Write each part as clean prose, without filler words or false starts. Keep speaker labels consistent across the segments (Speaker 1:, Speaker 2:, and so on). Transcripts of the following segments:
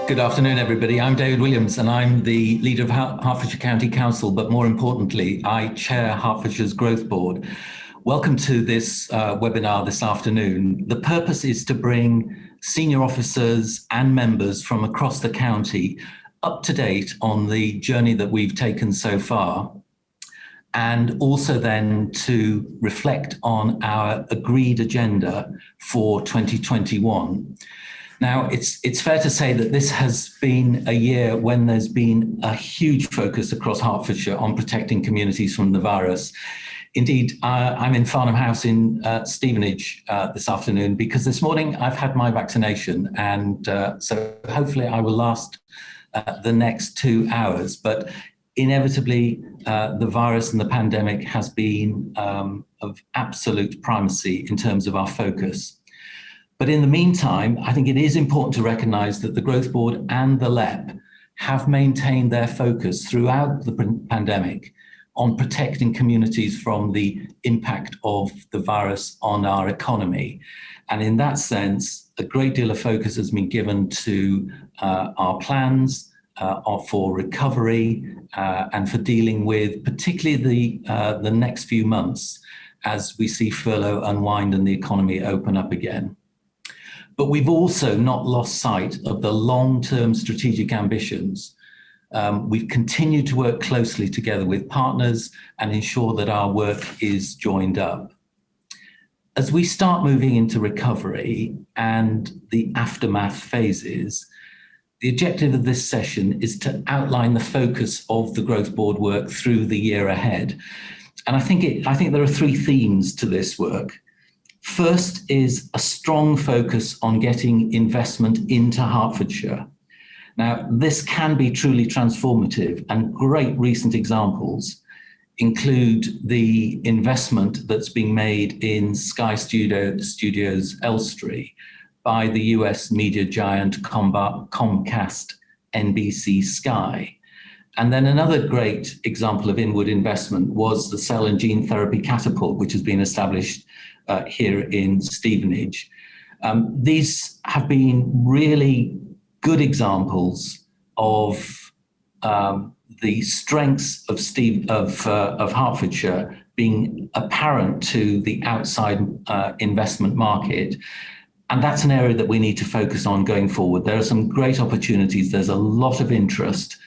Speaker 1: Good afternoon, everybody. I'm David Williams, and I'm the leader of Hertfordshire County Council, but more importantly, I chair Hertfordshire's Growth Board. Welcome to this webinar this afternoon. The purpose is to bring senior officers and members from across the county up to date on the journey that we've taken so far, and also then to reflect on our agreed agenda for 2021. Now, it's fair to say that this has been a year when there's been a huge focus across Hertfordshire on protecting communities from the virus. Indeed, I'm in Farnham House in Stevenage this afternoon because this morning I've had my vaccination, and so hopefully I will last the next 2 hours. But inevitably, the virus and the pandemic has been of absolute primacy in terms of our focus. But in the meantime, I think it is important to recognise that the Growth Board and the LEP have maintained their focus throughout the pandemic on protecting communities from the impact of the virus on our economy. And in that sense, a great deal of focus has been given to our plans for recovery and for dealing with particularly the next few months as we see furlough unwind and the economy open up again. But we've also not lost sight of the long-term strategic ambitions. We've continued to work closely together with partners and ensure that our work is joined up. As we start moving into recovery and the aftermath phases, the objective of this session is to outline the focus of the Growth Board work through the year ahead. And I think there are three themes to this work. First is a strong focus on getting investment into Hertfordshire. Now, this can be truly transformative, and great recent examples include the investment that's being made in Sky Studios Elstree by the US media giant Comcast NBC Sky. And then another great example of inward investment was the cell and gene therapy catapult, which has been established here in Stevenage. These have been really good examples of the strengths of Hertfordshire being apparent to the outside investment market. And that's an area that we need to focus on going forward. There are some great opportunities. There's a lot of interest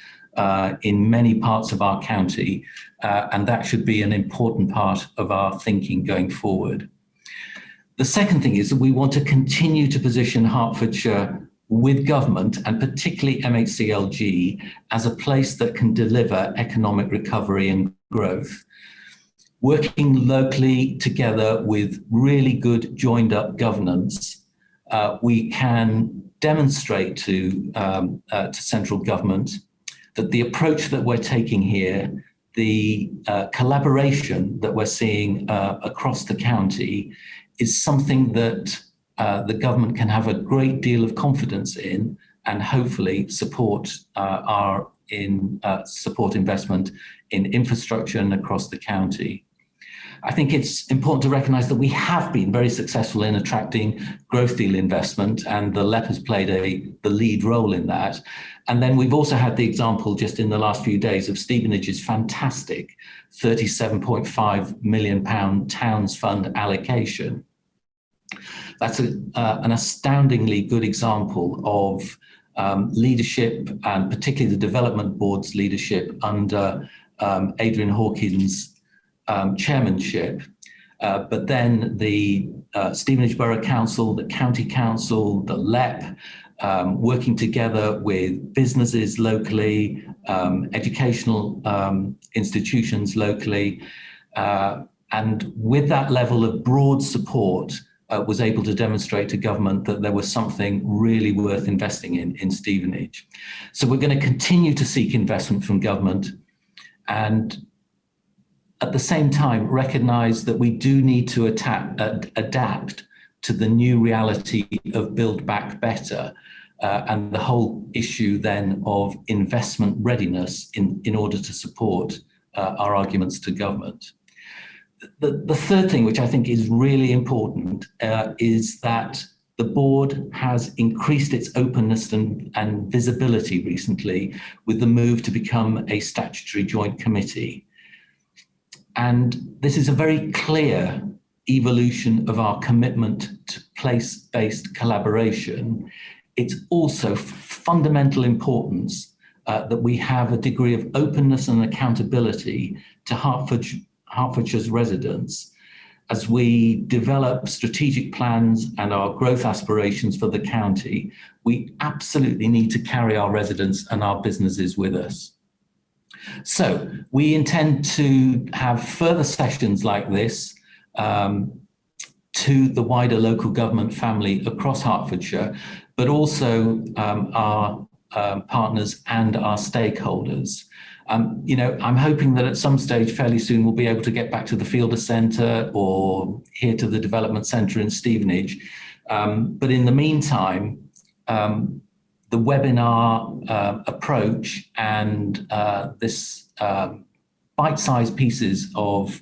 Speaker 1: in many parts of our county, and that should be an important part of our thinking going forward. The second thing is that we want to continue to position Hertfordshire with government, and particularly MHCLG, as a place that can deliver economic recovery and growth. Working locally together with really good joined up governance, we can demonstrate to central government that the approach that we're taking here, the collaboration that we're seeing across the county, is something that the government can have a great deal of confidence in, and hopefully support support investment in infrastructure and across the county. I think it's important to recognise that we have been very successful in attracting growth deal investment, and the LEP has played the lead role in that. And then we've also had the example just in the last few days of Stevenage's fantastic £37.5 million Towns Fund allocation. That's an astoundingly good example of leadership, and particularly the Development Board's leadership under Adrian Hawkins' chairmanship. But then the Stevenage Borough Council, the County Council, the LEP, working together with businesses locally, educational institutions locally, and with that level of broad support, was able to demonstrate to government that there was something really worth investing in Stevenage. So we're going to continue to seek investment from government, and at the same time recognise that we do need to adapt to the new reality of Build Back Better, and the whole issue then of investment readiness in order to support our arguments to government. The third thing, which I think is really important, is that the board has increased its openness and visibility recently with the move to become a statutory joint committee. And this is a very clear evolution of our commitment to place-based collaboration. It's also fundamental importance that we have a degree of openness and accountability to Hertfordshire's residents as we develop strategic plans and our growth aspirations for the county. We absolutely need to carry our residents and our businesses with us. So we intend to have further sessions like this to the wider local government family across Hertfordshire, but also our partners and our stakeholders. I'm hoping that at some stage fairly soon we'll be able to get back to the Fielder Centre or here to the Development Centre in Stevenage. But in the meantime, the webinar approach and this bite-sized pieces of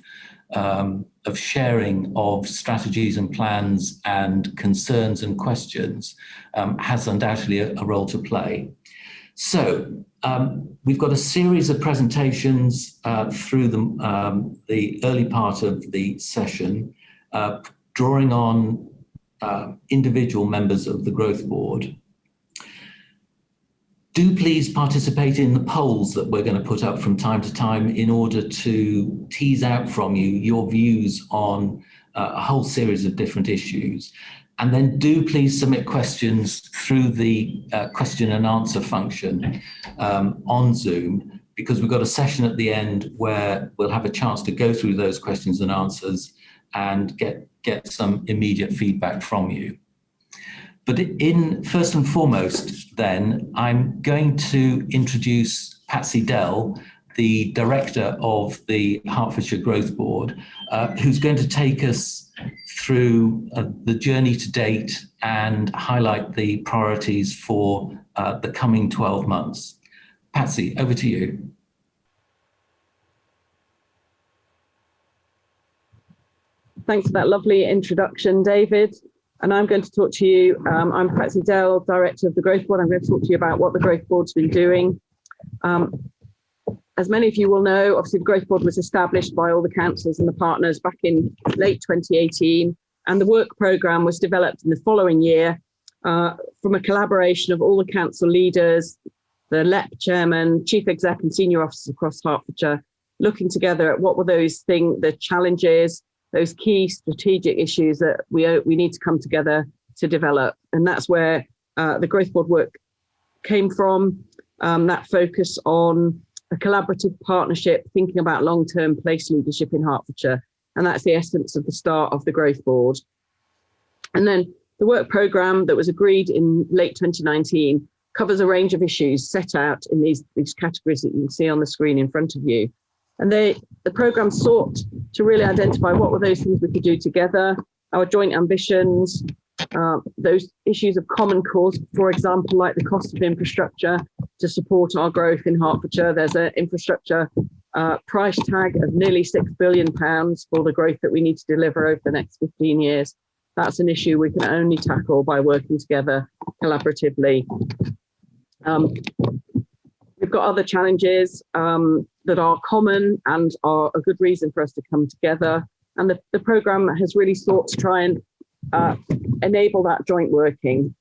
Speaker 1: sharing of strategies and plans and concerns and questions has undoubtedly a role to play. So we've got a series of presentations through the early part of the session, drawing on individual members of the Growth Board. Do please participate in the polls that we're going to put up from time to time in order to tease out from you your views on a whole series of different issues. And then do please submit questions through the question and answer function on Zoom, because we've got a session at the end where we'll have a chance to go through those questions and answers and get some immediate feedback from you. But first and foremost, then, I'm going to introduce Patsy Dell, the director of the Hertfordshire Growth Board, who's going to take us through the journey to date and highlight the priorities for the coming 12 months. Patsy, over to you.
Speaker 2: Thanks for that lovely introduction, David. And I'm going to talk to you. I'm Patsy Dell, Director of the Growth Board. I'm going to talk to you about what the Growth Board's been doing. As many of you will know, obviously the Growth Board was established by all the councils and the partners back in late 2018. And the work programme was developed in the following year from a collaboration of all the council leaders, the LEP chairman, chief exec and senior officers across Hertfordshire, looking together at what were the challenges, those key strategic issues that we need to come together to develop. And that's where the Growth Board work came from, that focus on a collaborative partnership, thinking about long-term place leadership in Hertfordshire. And that's the essence of the start of the Growth Board. And then the work programme that was agreed in late 2019 covers a range of issues set out in these categories that you can see on the screen in front of you. And the programme sought to really identify what were those things we could do together, our joint ambitions, those issues of common cause, for example, like the cost of infrastructure to support our growth in Hertfordshire. There's an infrastructure price tag of nearly £6 billion for the growth that we need to deliver over the next 15 years. That's an issue we can only tackle by working together collaboratively. We've got other challenges that are common and are a good reason for us to come together. And the programme has really sought to try and enable that joint working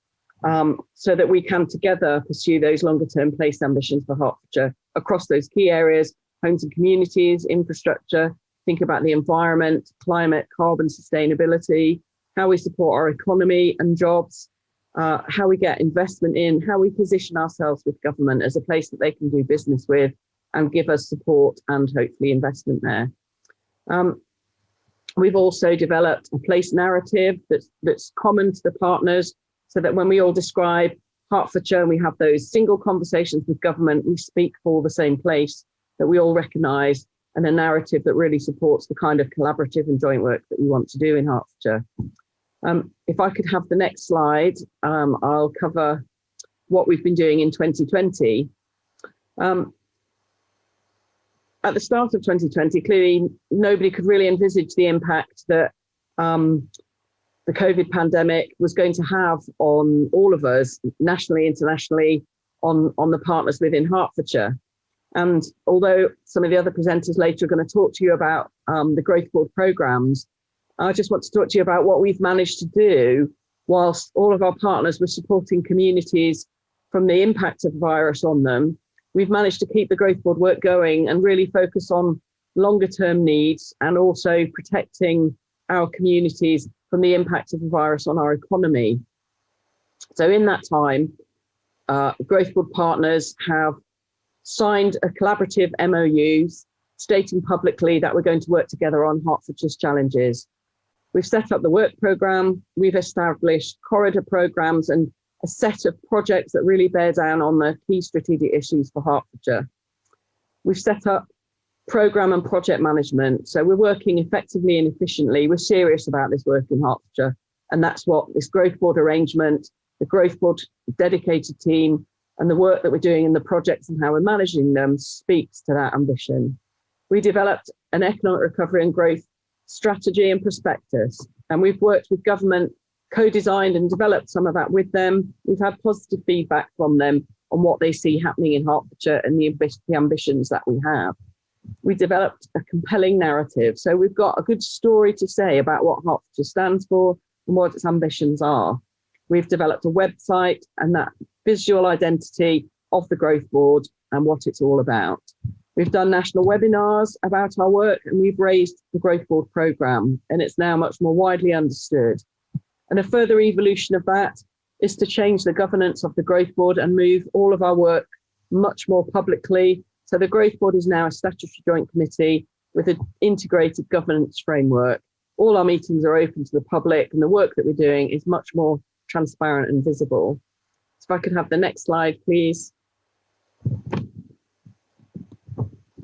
Speaker 2: so that we can together pursue those longer term place ambitions for Hertfordshire across those key areas: homes and communities, infrastructure, think about the environment, climate, carbon sustainability, how we support our economy and jobs, how we get investment in, how we position ourselves with government as a place that they can do business with and give us support and hopefully investment there. We've also developed a place narrative that's common to the partners, so that when we all describe Hertfordshire and we have those single conversations with government, we speak for the same place that we all recognise, and a narrative that really supports the kind of collaborative and joint work that we want to do in Hertfordshire. If I could have the next slide, I'll cover what we've been doing in 2020. At the start of 2020, clearly nobody could really envisage the impact that the the COVID pandemic was going to have on all of us, nationally, internationally, on the partners within Hertfordshire. And although some of the other presenters later are going to talk to you about the Growth Board programmes, I just want to talk to you about what we've managed to do whilst all of our partners were supporting communities from the impact of the virus on them. We've managed to keep the Growth Board work going and really focus on longer term needs and also protecting our communities from the impact of the virus on our economy. So in that time, Growth Board partners have signed a collaborative MOUs stating publicly that we're going to work together on Hertfordshire's challenges. We've set up the work programme, we've established corridor programmes and a set of projects that really bear down on the key strategic issues for Hertfordshire. We've set up programme and project management. So we're working effectively and efficiently. We're serious about this work in Hertfordshire. And that's what this Growth Board arrangement, the Growth Board dedicated team, and the work that we're doing in the projects and how we're managing them speaks to that ambition. We developed an economic recovery and growth strategy and prospectus, and we've worked with government, co-designed and developed some of that with them. We've had positive feedback from them on what they see happening in Hertfordshire and the ambitions that we have. We developed a compelling narrative. So we've got a good story to say about what Hertfordshire stands for and what its ambitions are. We've developed a website and that visual identity of the Growth Board and what it's all about. We've done national webinars about our work and we've raised the Growth Board programme and it's now much more widely understood. And a further evolution of that is to change the governance of the Growth Board and move all of our work much more publicly. So the Growth Board is now a statutory joint committee with an integrated governance framework. All our meetings are open to the public and the work that we're doing is much more transparent and visible. So if I could have the next slide, please.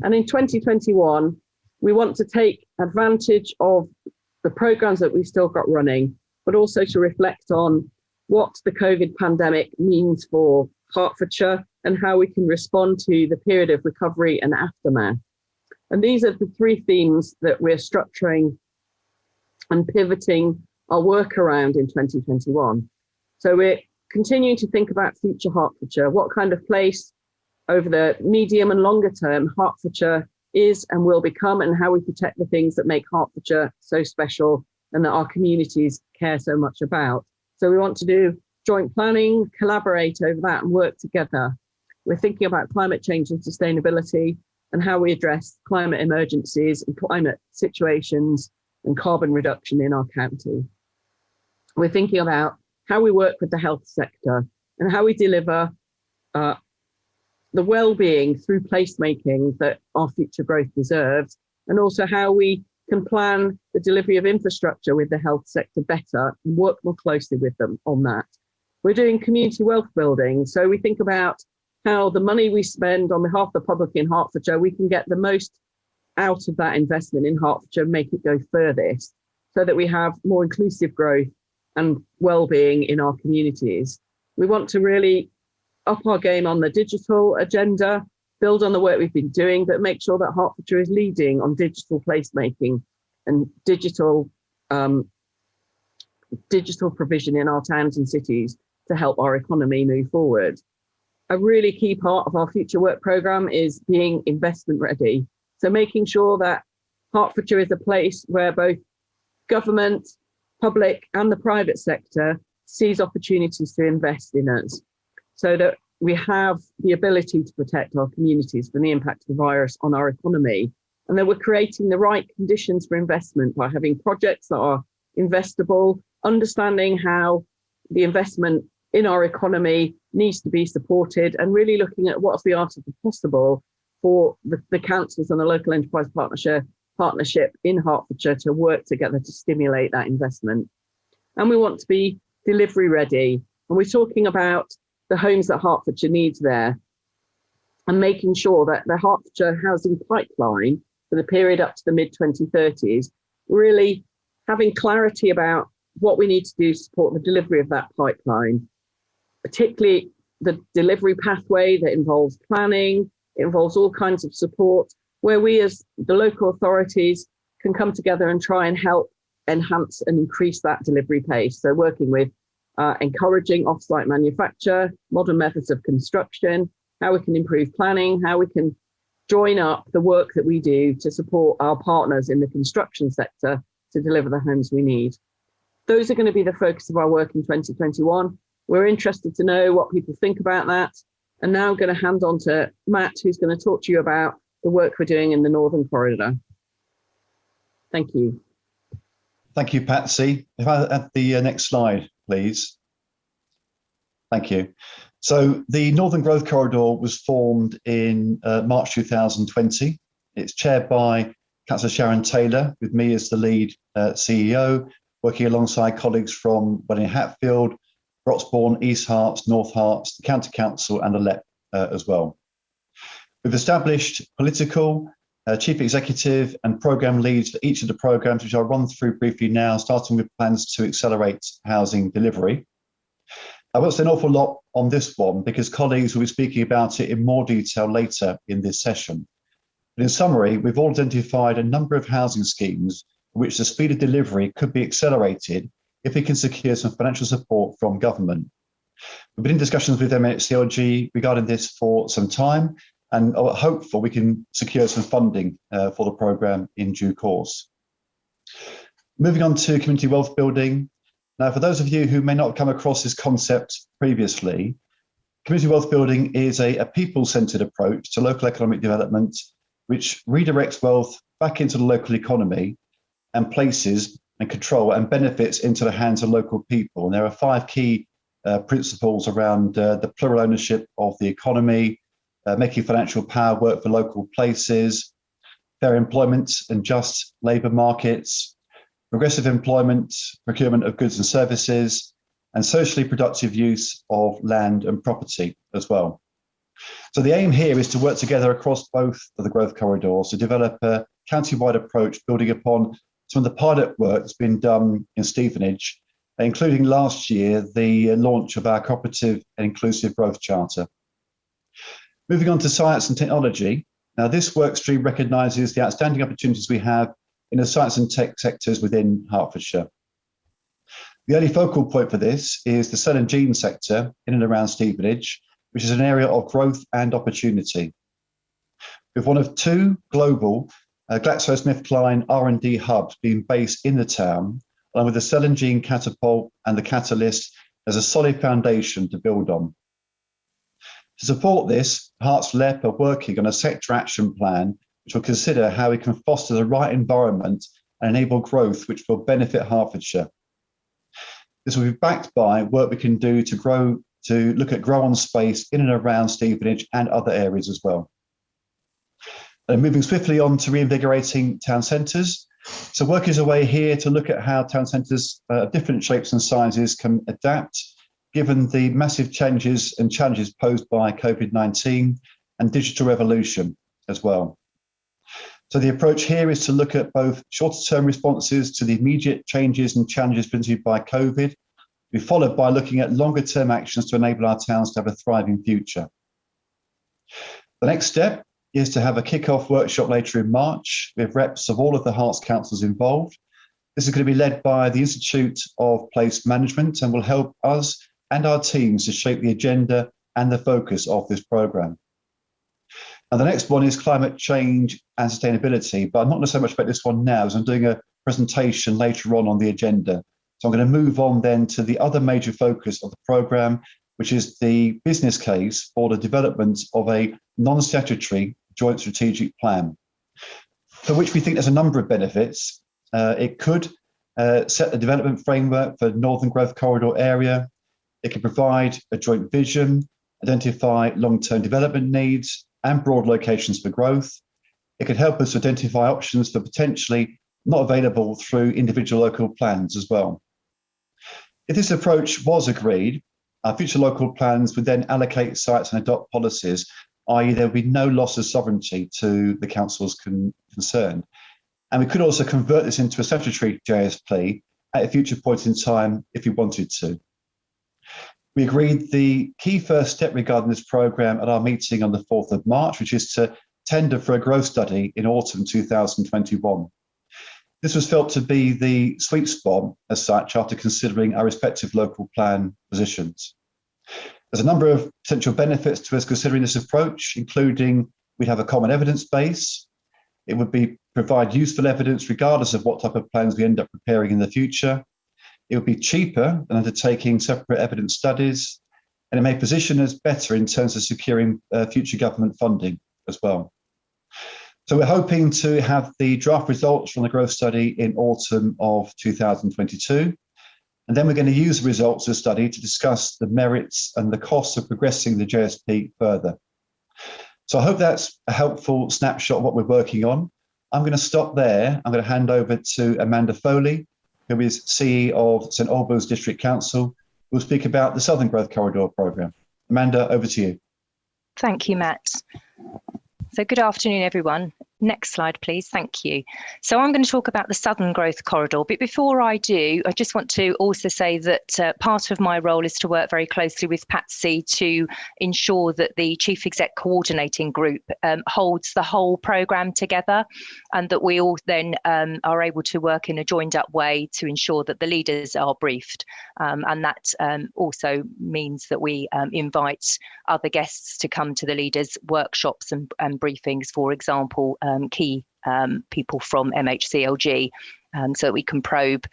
Speaker 2: And in 2021, we want to take advantage of the programmes that we've still got running, but also to reflect on what the COVID pandemic means for Hertfordshire and how we can respond to the period of recovery and aftermath. And these are the three themes that we're structuring and pivoting our work around in 2021. So we're continuing to think about future Hertfordshire, what kind of place over the medium and longer term Hertfordshire is and will become, and how we protect the things that make Hertfordshire so special and that our communities care so much about. So we want to do joint planning, collaborate over that and work together. We're thinking about climate change and sustainability and how we address climate emergencies and climate situations and carbon reduction in our county. We're thinking about how we work with the health sector and how we deliver the well-being through placemaking that our future growth deserves, and also how we can plan the delivery of infrastructure with the health sector better and work more closely with them on that. We're doing community wealth building. So we think about how the money we spend on behalf of the public in Hertfordshire, we can get the most out of that investment in Hertfordshire and make it go furthest so that we have more inclusive growth and well-being in our communities. We want to really up our game on the digital agenda, build on the work we've been doing, but make sure that Hertfordshire is leading on digital placemaking and digital provision in our towns and cities to help our economy move forward. A really key part of our future work programme is being investment ready. So making sure that Hertfordshire is a place where both government, public and the private sector sees opportunities to invest in us, so that we have the ability to protect our communities from the impact of the virus on our economy, and that we're creating the right conditions for investment by having projects that are investable, understanding how the investment in our economy needs to be supported, and really looking at what's the art of the possible for the councils and the local enterprise partnership in Hertfordshire to work together to stimulate that investment. And we want to be delivery ready. And we're talking about the homes that Hertfordshire needs there and making sure that the Hertfordshire housing pipeline for the period up to the mid-2030s, really having clarity about what we need to do to support the delivery of that pipeline, particularly the delivery pathway that involves planning, it involves all kinds of support, where we as the local authorities can come together and try and help enhance and increase that delivery pace. So working with encouraging off-site manufacture, modern methods of construction, how we can improve planning, how we can join up the work that we do to support our partners in the construction sector to deliver the homes we need. Those are going to be the focus of our work in 2021. We're interested to know what people think about that. And now I'm going to hand on to Matt, who's going to talk to you about the work we're doing in the Northern Corridor. Thank you.
Speaker 3: Thank you, Patsy. If I add the next slide, please. Thank you. So the Northern Growth Corridor was formed in March 2020. It's chaired by Councillor Sharon Taylor, with me as the lead CEO, working alongside colleagues from Welling Hatfield, Broxbourne, East Herts, North Herts, the County Council and the LEP as well. We've established political, chief executive and programme leads for each of the programmes, which I'll run through briefly now, starting with plans to accelerate housing delivery. I won't say an awful lot on this one because colleagues will be speaking about it in more detail later in this session. But in summary, we've all identified a number of housing schemes for which the speed of delivery could be accelerated if we can secure some financial support from government. We've been in discussions with MHCLG regarding this for some time, and are hopeful we can secure some funding for the programme in due course. Moving on to community wealth building. Now, for those of you who may not have come across this concept previously, community wealth building is a people-centred approach to local economic development, which redirects wealth back into the local economy and places and control and benefits into the hands of local people. And there are 5 key principles around the plural ownership of the economy, making financial power work for local places, fair employment and just labour markets, progressive employment, procurement of goods and services, and socially productive use of land and property as well. So the aim here is to work together across both of the growth corridors to develop a county-wide approach building upon some of the pilot work that's been done in Stevenage, including last year, the launch of our cooperative and inclusive growth charter. Moving on to science and technology. Now, this work stream recognises the outstanding opportunities we have in the science and tech sectors within Hertfordshire. The only focal point for this is the cell and gene sector in and around Stevenage, which is an area of growth and opportunity. With one of 2 global GlaxoSmithKline R&D hubs being based in the town, along with the cell and gene catapult and the catalyst, as a solid foundation to build on. To support this, Herts LEP are working on a sector action plan which will consider how we can foster the right environment and enable growth which will benefit Hertfordshire. This will be backed by work we can do to look at grow on space in and around Stevenage and other areas as well. And moving swiftly on to reinvigorating town centres. So work is away here to look at how town centres of different shapes and sizes can adapt given the massive changes and challenges posed by COVID-19 and digital revolution as well. So the approach here is to look at both shorter-term responses to the immediate changes and challenges presented by COVID, be followed by looking at longer-term actions to enable our towns to have a thriving future. The next step is to have a kick-off workshop later in March with reps of all of the Herts councils involved. This is going to be led by the Institute of Place Management and will help us and our teams to shape the agenda and the focus of this programme. And the next one is climate change and sustainability, but I'm not going to say much about this one now as I'm doing a presentation later on the agenda. So I'm going to move on then to the other major focus of the programme, which is the business case for the development of a non-statutory joint strategic plan, for which we think there's a number of benefits. It could set the development framework for Northern Growth Corridor area. It can provide a joint vision, identify long-term development needs and broad locations for growth. It could help us identify options for potentially not available through individual local plans as well. If this approach was agreed, our future local plans would then allocate sites and adopt policies, i.e. there would be no loss of sovereignty to the councils concerned. And we could also convert this into a statutory JSP at a future point in time if we wanted to. We agreed the key first step regarding this programme at our meeting on the 4th of March, which is to tender for a growth study in autumn 2021. This was felt to be the sweet spot as such after considering our respective local plan positions. There's a number of potential benefits to us considering this approach, including we'd have a common evidence base. It would provide useful evidence regardless of what type of plans we end up preparing in the future. It would be cheaper than undertaking separate evidence studies, and it may position us better in terms of securing future government funding as well. So we're hoping to have the draft results from the growth study in autumn of 2022. And then we're going to use the results of the study to discuss the merits and the costs of progressing the JSP further. So I hope that's a helpful snapshot of what we're working on. I'm going to stop there. I'm going to hand over to Amanda Foley, who is CE of St Albans District Council, who will speak about the Southern Growth Corridor programme. Amanda, over to you.
Speaker 4: Thank you, Matt. So good afternoon, everyone. Next slide, please. Thank you. So I'm going to talk about the Southern Growth Corridor, but before I do, I just want to also say that part of my role is to work very closely with Patsy to ensure that the Chief Exec Coordinating Group holds the whole programme together, and that we all then are able to work in a joined up way to ensure that the leaders are briefed. And that also means that we invite other guests to come to the leaders' workshops and briefings, for example, key people from MHCLG, so that we can probe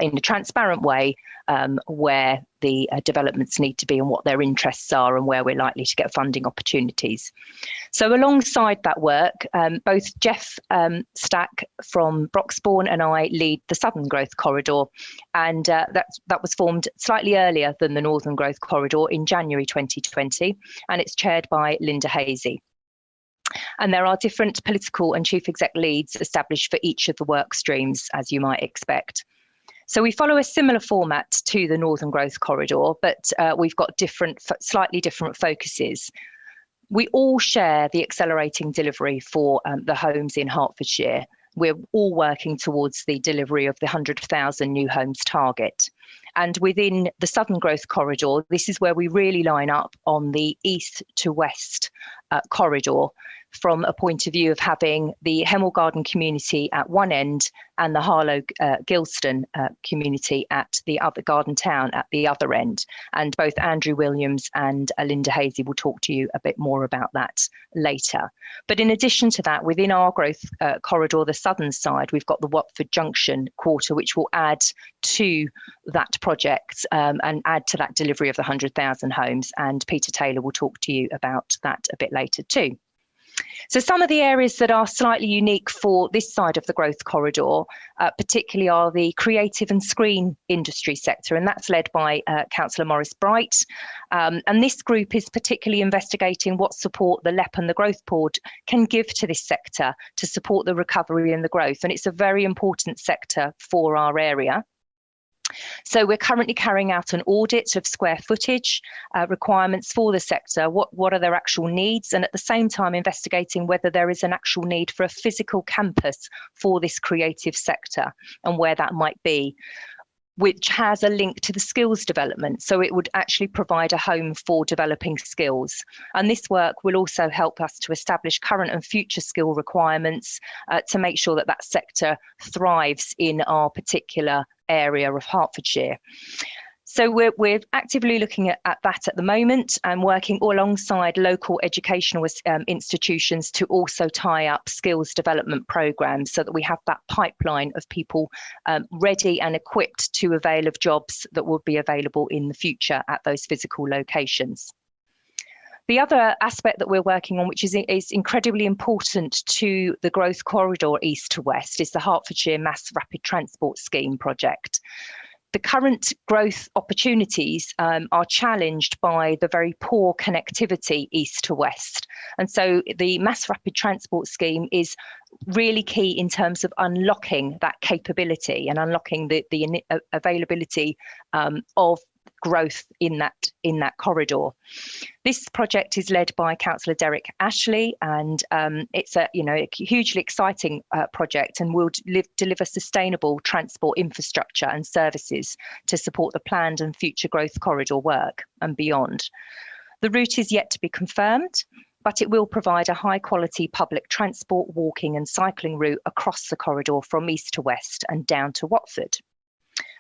Speaker 4: in a transparent way where the developments need to be and what their interests are and where we're likely to get funding opportunities. So alongside that work, both Jeff Stack from Broxbourne and I lead the Southern Growth Corridor, and that was formed slightly earlier than the Northern Growth Corridor in January 2020, and it's chaired by Linda Hazy. And there are different political and chief exec leads established for each of the work streams, as you might expect. So we follow a similar format to the Northern Growth Corridor, but we've got slightly different focuses. We all share the accelerating delivery for the homes in Hertfordshire. We're all working towards the delivery of the 100,000 new homes target. And within the Southern Growth Corridor, this is where we really line up on the east to west corridor, from a point of view of having the Hemel Garden community at one end and the Harlow Gilston community at the other, Garden Town at the other end. And both Andrew Williams and Linda Hazy will talk to you a bit more about that later. But in addition to that, within our growth corridor, the southern side, we've got the Watford Junction quarter, which will add to that project and add to that delivery of the 100,000 homes. And Peter Taylor will talk to you about that a bit later too. So some of the areas that are slightly unique for this side of the growth corridor, particularly are the creative and screen industry sector, and that's led by Councillor Maurice Bright. And this group is particularly investigating what support the LEP and the Growth Board can give to this sector to support the recovery and the growth. And it's a very important sector for our area. So we're currently carrying out an audit of square footage requirements for the sector. What are their actual needs? And at the same time, investigating whether there is an actual need for a physical campus for this creative sector and where that might be, which has a link to the skills development. So it would actually provide a home for developing skills. And this work will also help us to establish current and future skill requirements to make sure that that sector thrives in our particular area of Hertfordshire. So we're actively looking at that at the moment and working alongside local educational institutions to also tie up skills development programs so that we have that pipeline of people ready and equipped to avail of jobs that will be available in the future at those physical locations. The other aspect that we're working on, which is incredibly important to the growth corridor east to west, is the Hertfordshire Mass Rapid Transport Scheme project. The current growth opportunities are challenged by the very poor connectivity east to west. And so the Mass Rapid Transport Scheme is really key in terms of unlocking that capability and unlocking the availability of growth in that corridor. This project is led by Councillor Derek Ashley, and it's a hugely exciting project, and will deliver sustainable transport infrastructure and services to support the planned and future growth corridor work and beyond. The route is yet to be confirmed, but it will provide a high quality public transport, walking and cycling route across the corridor from east to west and down to Watford.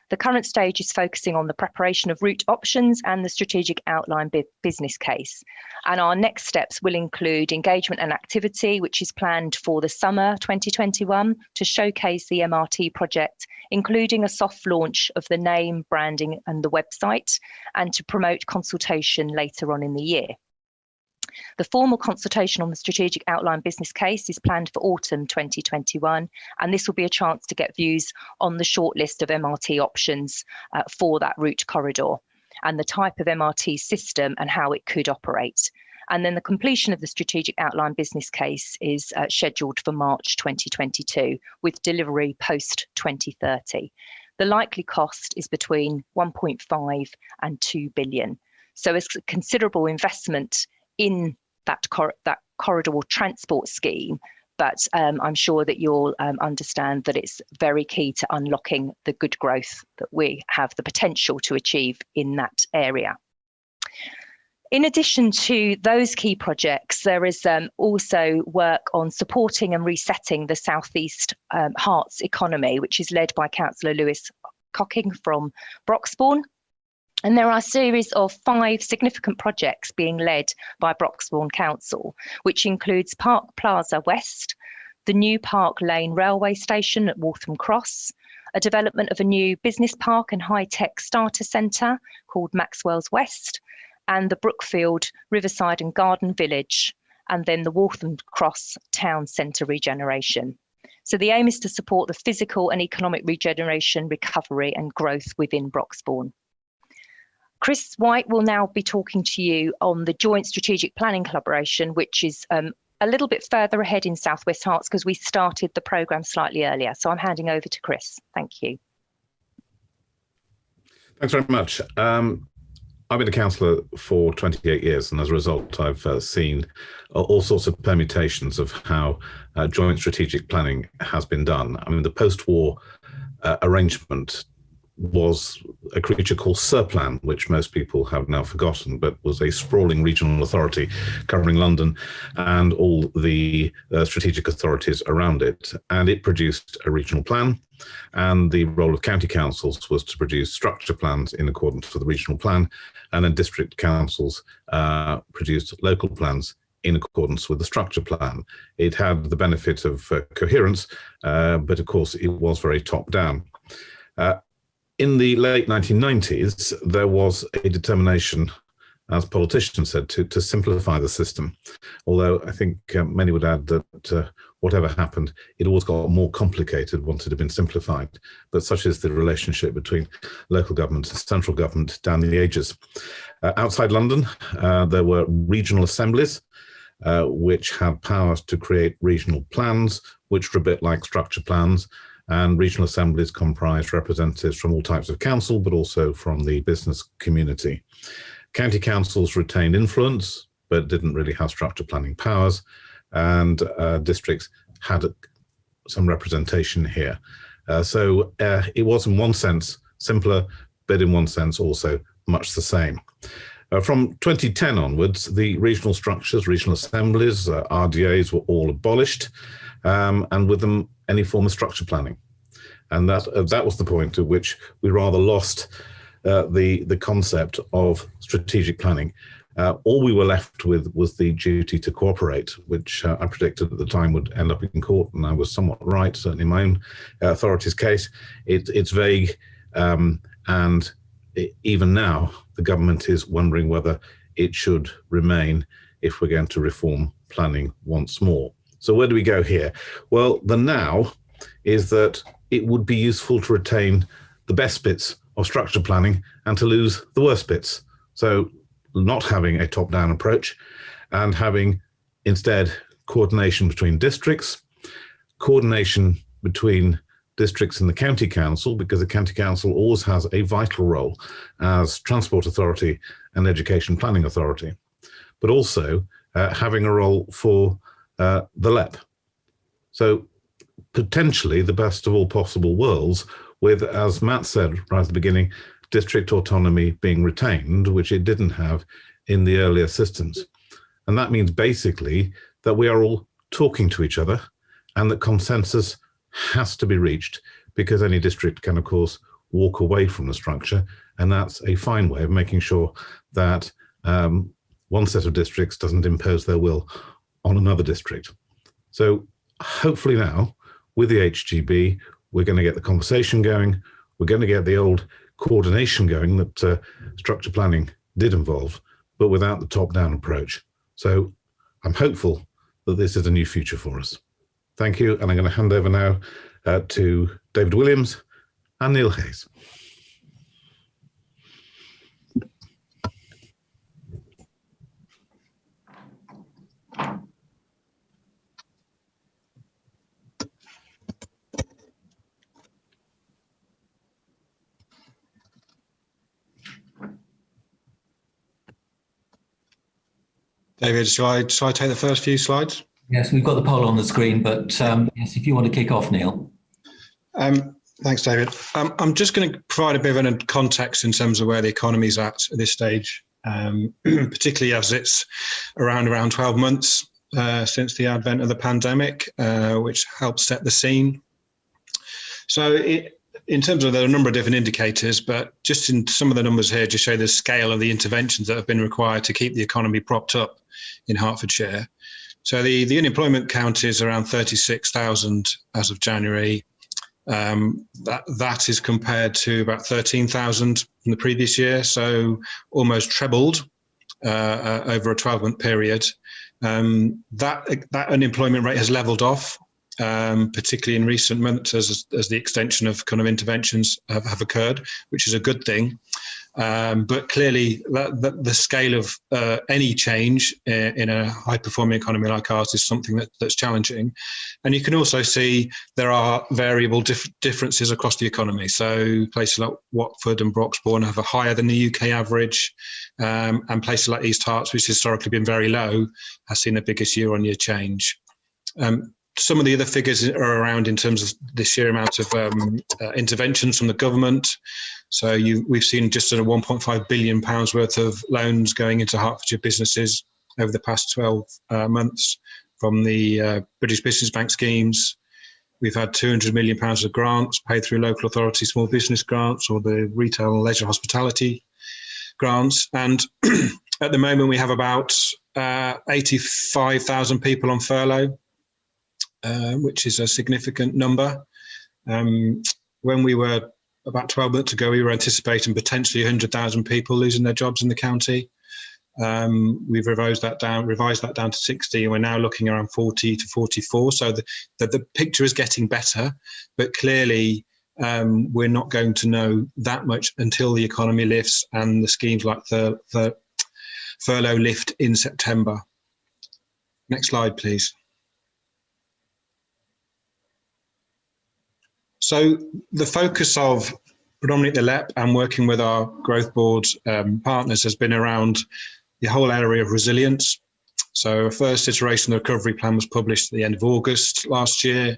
Speaker 4: The current stage is focusing on the preparation of route options and the strategic outline business case. And our next steps will include engagement and activity, which is planned for the summer 2021 to showcase the MRT project, including a soft launch of the name, branding and the website, and to promote consultation later on in the year. The formal consultation on the strategic outline business case is planned for autumn 2021, and this will be a chance to get views on the shortlist of MRT options for that route corridor and the type of MRT system and how it could operate. And then the completion of the strategic outline business case is scheduled for March 2022 with delivery post 2030. The likely cost is between 1.5 and 2 billion. So it's a considerable investment in that corridor transport scheme, but I'm sure that you'll understand that it's very key to unlocking the good growth that we have the potential to achieve in that area. In addition to those key projects, there is also work on supporting and resetting the South East Herts economy, which is led by Councillor Lewis Cocking from Broxbourne. And there are a series of 5 significant projects being led by Broxbourne Council, which includes Park Plaza West, the new Park Lane railway station at Waltham Cross, a development of a new business park and high-tech starter centre called Maxwell's West, and the Brookfield Riverside and Garden Village, and then the Waltham Cross Town Centre regeneration. So the aim is to support the physical and economic regeneration, recovery and growth within Broxbourne. Chris White will now be talking to you on the joint strategic planning collaboration, which is a little bit further ahead in South West Herts because we started the programme slightly earlier. So I'm handing over to Chris. Thank you.
Speaker 5: Thanks very much. I've been a councillor for 28 years, and as a result, I've seen all sorts of permutations of how joint strategic planning has been done. I mean, the post-war arrangement was a creature called Surplan, which most people have now forgotten, but was a sprawling regional authority covering London and all the strategic authorities around it. And it produced a regional plan, and the role of county councils was to produce structure plans in accordance with the regional plan, and then district councils produced local plans in accordance with the structure plan. It had the benefit of coherence, but of course it was very top-down. In the late 1990s, there was a determination, as politicians said, to simplify the system. Although I think many would add that whatever happened, it always got more complicated once it had been simplified. But such is the relationship between local government and central government down the ages. Outside London, there were regional assemblies, which had powers to create regional plans, which were a bit like structure plans. And regional assemblies comprised representatives from all types of council, but also from the business community. County councils retained influence, but didn't really have structure planning powers, and districts had some representation here. So it was in one sense simpler, but in one sense also much the same. From 2010 onwards, the regional structures, regional assemblies, RDAs were all abolished, and with them any form of structure planning. And that was the point at which we rather lost the concept of strategic planning. All we were left with was the duty to cooperate, which I predicted at the time would end up in court, and I was somewhat right, certainly in my own authority's case. It's vague, and even now the government is wondering whether it should remain if we're going to reform planning once more. So where do we go here? Well, the now is that it would be useful to retain the best bits of structure planning and to lose the worst bits. So not having a top-down approach and having instead coordination between districts, coordination between districts and the county council, because the county council always has a vital role as transport authority and education planning authority, but also having a role for the LEP. So potentially the best of all possible worlds with, as Matt said right at the beginning, district autonomy being retained, which it didn't have in the earlier systems. And that means basically that we are all talking to each other and that consensus has to be reached, because any district can, of course, walk away from the structure. And that's a fine way of making sure that one set of districts doesn't impose their will on another district. So hopefully now, with the HGB, we're going to get the conversation going. We're going to get the old coordination going that structure planning did involve, but without the top-down approach. So I'm hopeful that this is a new future for us. Thank you. And I'm going to hand over now to David Williams and Neil Hayes.
Speaker 6: David, shall I take the first few slides?
Speaker 1: Yes, we've got the poll on the screen, but yes, if you want to kick off, Neil.
Speaker 6: Thanks, David. I'm just going to provide a bit of a context in terms of where the economy is at this stage, particularly as it's around 12 months since the advent of the pandemic, which helps set the scene. So in terms of, there are a number of different indicators, but just in some of the numbers here just show the scale of the interventions that have been required to keep the economy propped up in Hertfordshire. So the unemployment count is around 36,000 as of January. That is compared to about 13,000 from the previous year, so almost trebled over a 12-month period. That unemployment rate has levelled off, particularly in recent months as the extension of kind of interventions have occurred, which is a good thing. But clearly the scale of any change in a high-performing economy like ours is something that's challenging. And you can also see there are variable differences across the economy. So places like Watford and Broxbourne have a higher than the UK average, and places like East Herts, which has historically been very low, has seen the biggest year-on-year change. Some of the other figures are around in terms of the sheer amount of interventions from the government. So we've seen just under £1.5 billion worth of loans going into Hertfordshire businesses over the past 12 months from the British Business Bank schemes. We've had £200 million of grants paid through local authority small business grants or the retail and leisure hospitality grants. And at the moment, we have about 85,000 people on furlough, which is a significant number. When we were about 12 months ago, we were anticipating potentially 100,000 people losing their jobs in the county. We've revised that down to 60, and we're now looking around 40 to 44. So the picture is getting better, but clearly we're not going to know that much until the economy lifts and the schemes like the furlough lift in September. Next slide, please. So the focus of predominantly the LEP and working with our growth board partners has been around the whole area of resilience. So a first iteration of the recovery plan was published at the end of August last year,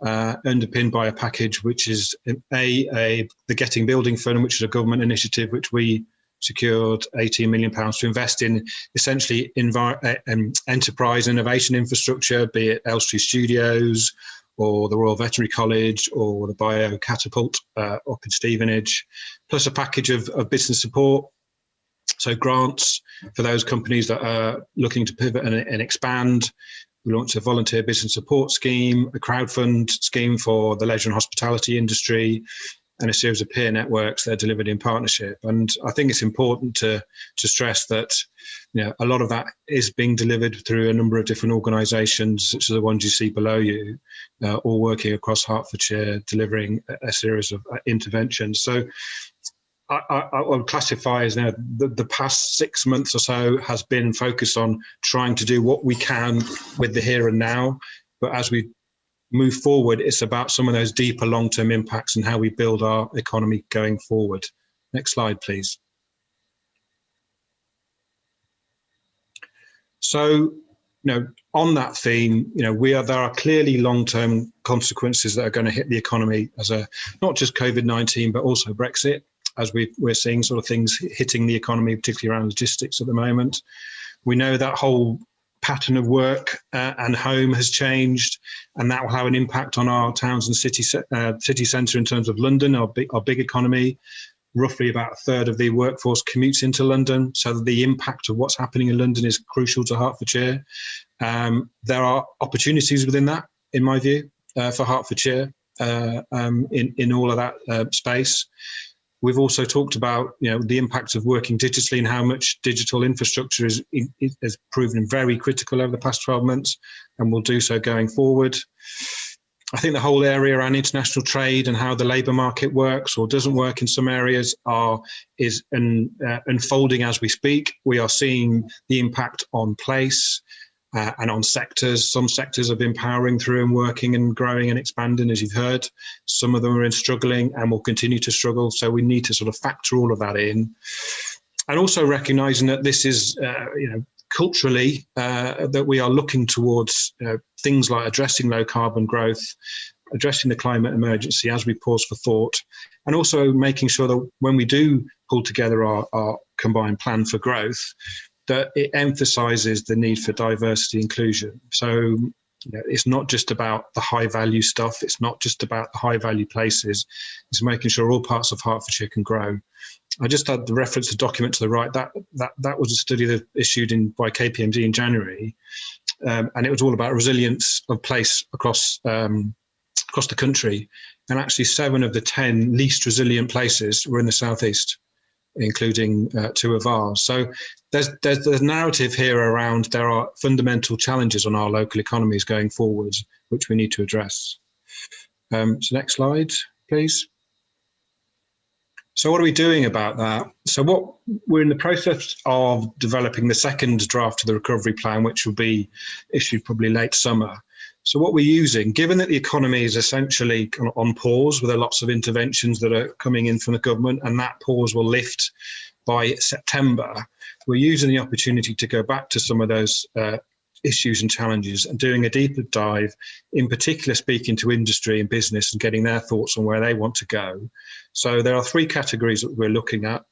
Speaker 6: underpinned by a package which is the Getting Building Fund, which is a government initiative which we secured £18 million to invest in essentially enterprise innovation infrastructure, be it Elstree Studios, or the Royal Veterinary College, or the Bio Catapult up in Stevenage, plus a package of business support. So grants for those companies that are looking to pivot and expand. We launched a volunteer business support scheme, a crowdfund scheme for the leisure and hospitality industry, and a series of peer networks that are delivered in partnership. And I think it's important to stress that a lot of that is being delivered through a number of different organisations, such as the ones you see below you, all working across Hertfordshire, delivering a series of interventions. So I would classify as now the past 6 months or so has been focused on trying to do what we can with the here and now. But as we move forward, it's about some of those deeper long-term impacts and how we build our economy going forward. Next slide, please. So, on that theme, there are clearly long-term consequences that are going to hit the economy as not just COVID-19, but also Brexit. as we're seeing sort of things hitting the economy, particularly around logistics at the moment. We know that whole pattern of work and home has changed, and that will have an impact on our towns and city centre in terms of London, our big economy. Roughly about a third of the workforce commutes into London, so the impact of what's happening in London is crucial to Hertfordshire. There are opportunities within that, in my view, for Hertfordshire in all of that space. We've also talked about, the impact of working digitally and how much digital infrastructure has proven very critical over the past 12 months, and will do so going forward. I think the whole area around international trade and how the labour market works or doesn't work in some areas is unfolding as we speak. We are seeing the impact on place and on sectors. Some sectors have been powering through and working and growing and expanding, as you've heard. Some of them are struggling and will continue to struggle. So we need to sort of factor all of that in. And also recognising that this is, culturally, that we are looking towards things like addressing low carbon growth, addressing the climate emergency as we pause for thought, and also making sure that when we do pull together our combined plan for growth, that it emphasises the need for diversity inclusion. So it's not just about the high value stuff, it's not just about the high value places, it's making sure all parts of Hertfordshire can grow. I just had the reference to document to the right. That was a study that issued by KPMG in January, and it was all about resilience of place across the country. And actually, 7 of the 10 least resilient places were in the southeast, including 2 of ours. So there's a narrative here around there are fundamental challenges on our local economies going forward, which we need to address. So next slide, please. So what are we doing about that? So we're in the process of developing the second draft of the recovery plan, which will be issued probably late summer. So what we're using, given that the economy is essentially kind of on pause with lots of interventions that are coming in from the government, and that pause will lift by September, we're using the opportunity to go back to some of those issues and challenges and doing a deeper dive, in particular speaking to industry and business and getting their thoughts on where they want to go. So there are 3 categories that we're looking at.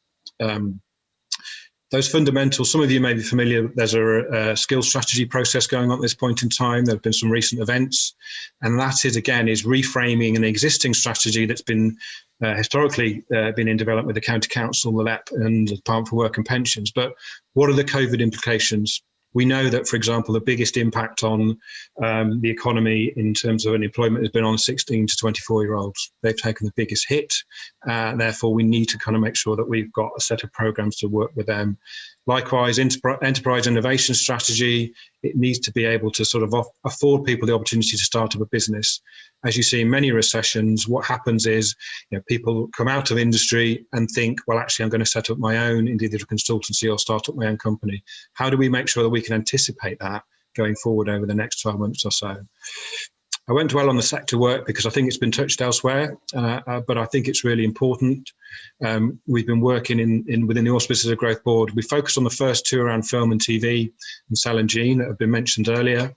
Speaker 6: Those fundamentals, some of you may be familiar, there's a skills strategy process going on at this point in time. There have been some recent events, and that is reframing an existing strategy that's been historically been in development with the County Council, the LEP and the Department for Work and Pensions. But what are the COVID implications? We know that, for example, the biggest impact on the economy in terms of unemployment has been on 16 to 24-year-olds. They've taken the biggest hit. Therefore, we need to kind of make sure that we've got a set of programs to work with them. Likewise, enterprise innovation strategy, it needs to be able to sort of afford people the opportunity to start up a business. As you see in many recessions, what happens is people come out of industry and think, well, actually, I'm going to set up my own, indeed, a consultancy or start up my own company. How do we make sure that we can anticipate that going forward over the next 12 months or so? I won't dwell on the sector work because I think it's been touched elsewhere, but I think it's really important. We've been working within the auspices of Growth Board. We focus on the first 2 around film and TV and cell and gene that have been mentioned earlier.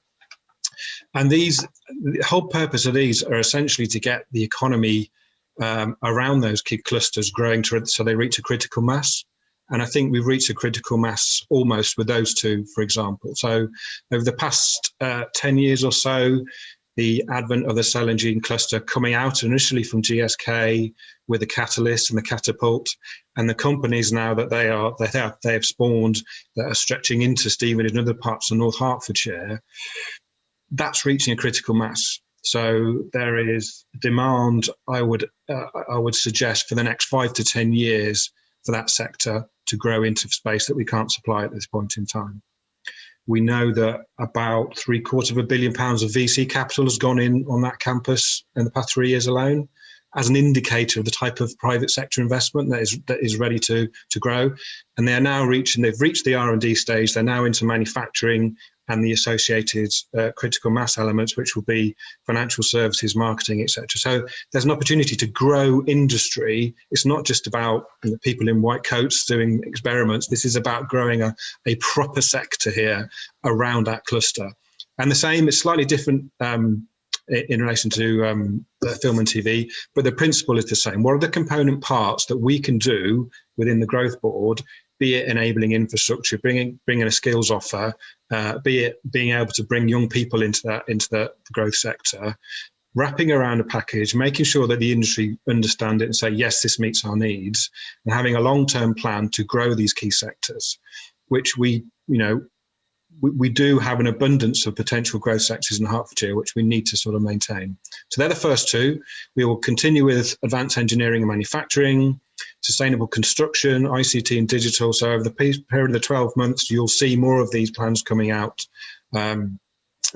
Speaker 6: And the whole purpose of these are essentially to get the economy around those key clusters growing so they reach a critical mass. And I think we've reached a critical mass almost with those 2, for example. So over the past 10 years or so, the advent of the cell and gene cluster coming out initially from GSK with the catalyst and the catapult, and the companies now that they have spawned that are stretching into Stevenage and other parts of North Hertfordshire, that's reaching a critical mass. So there is demand, I would suggest, for the next 5 to 10 years for that sector to grow into space that we can't supply at this point in time. We know that about £750 million of VC capital has gone in on that campus in the past 3 years alone, as an indicator of the type of private sector investment that is ready to grow. And they've reached the R&D stage. They're now into manufacturing and the associated critical mass elements, which will be financial services, marketing, etc. So there's an opportunity to grow industry. It's not just about people in white coats doing experiments. This is about growing a proper sector here around that cluster. And the same, it's slightly different in relation to film and TV, but the principle is the same. What are the component parts that we can do within the growth board, be it enabling infrastructure, bringing a skills offer, be it being able to bring young people into the growth sector, wrapping around a package, making sure that the industry understand it and say, yes, this meets our needs, and having a long-term plan to grow these key sectors, which we do have an abundance of potential growth sectors in Hertfordshire, which we need to sort of maintain. So they're the first two. We will continue with advanced engineering and manufacturing, sustainable construction, ICT and digital. So over the period of the 12 months, you'll see more of these plans coming out and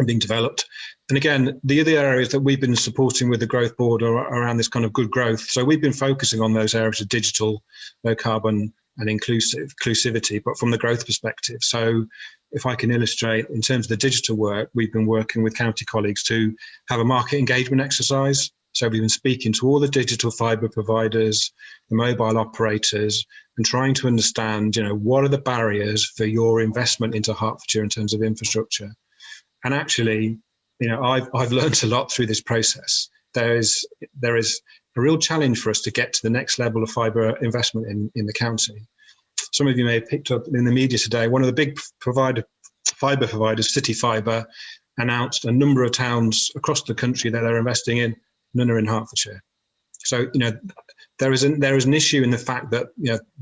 Speaker 6: being developed. And again, the other areas that we've been supporting with the growth board are around this kind of good growth. So we've been focusing on those areas of digital, low carbon and inclusivity, but from the growth perspective. So if I can illustrate, in terms of the digital work, we've been working with county colleagues to have a market engagement exercise. So we've been speaking to all the digital fibre providers, the mobile operators, and trying to understand, what are the barriers for your investment into Hertfordshire in terms of infrastructure. And actually, I've learned a lot through this process. There is a real challenge for us to get to the next level of fibre investment in the county. Some of you may have picked up in the media today, one of the big fibre providers, City Fibre, announced a number of towns across the country that they're investing in. None are in Hertfordshire. So, there is an issue in the fact that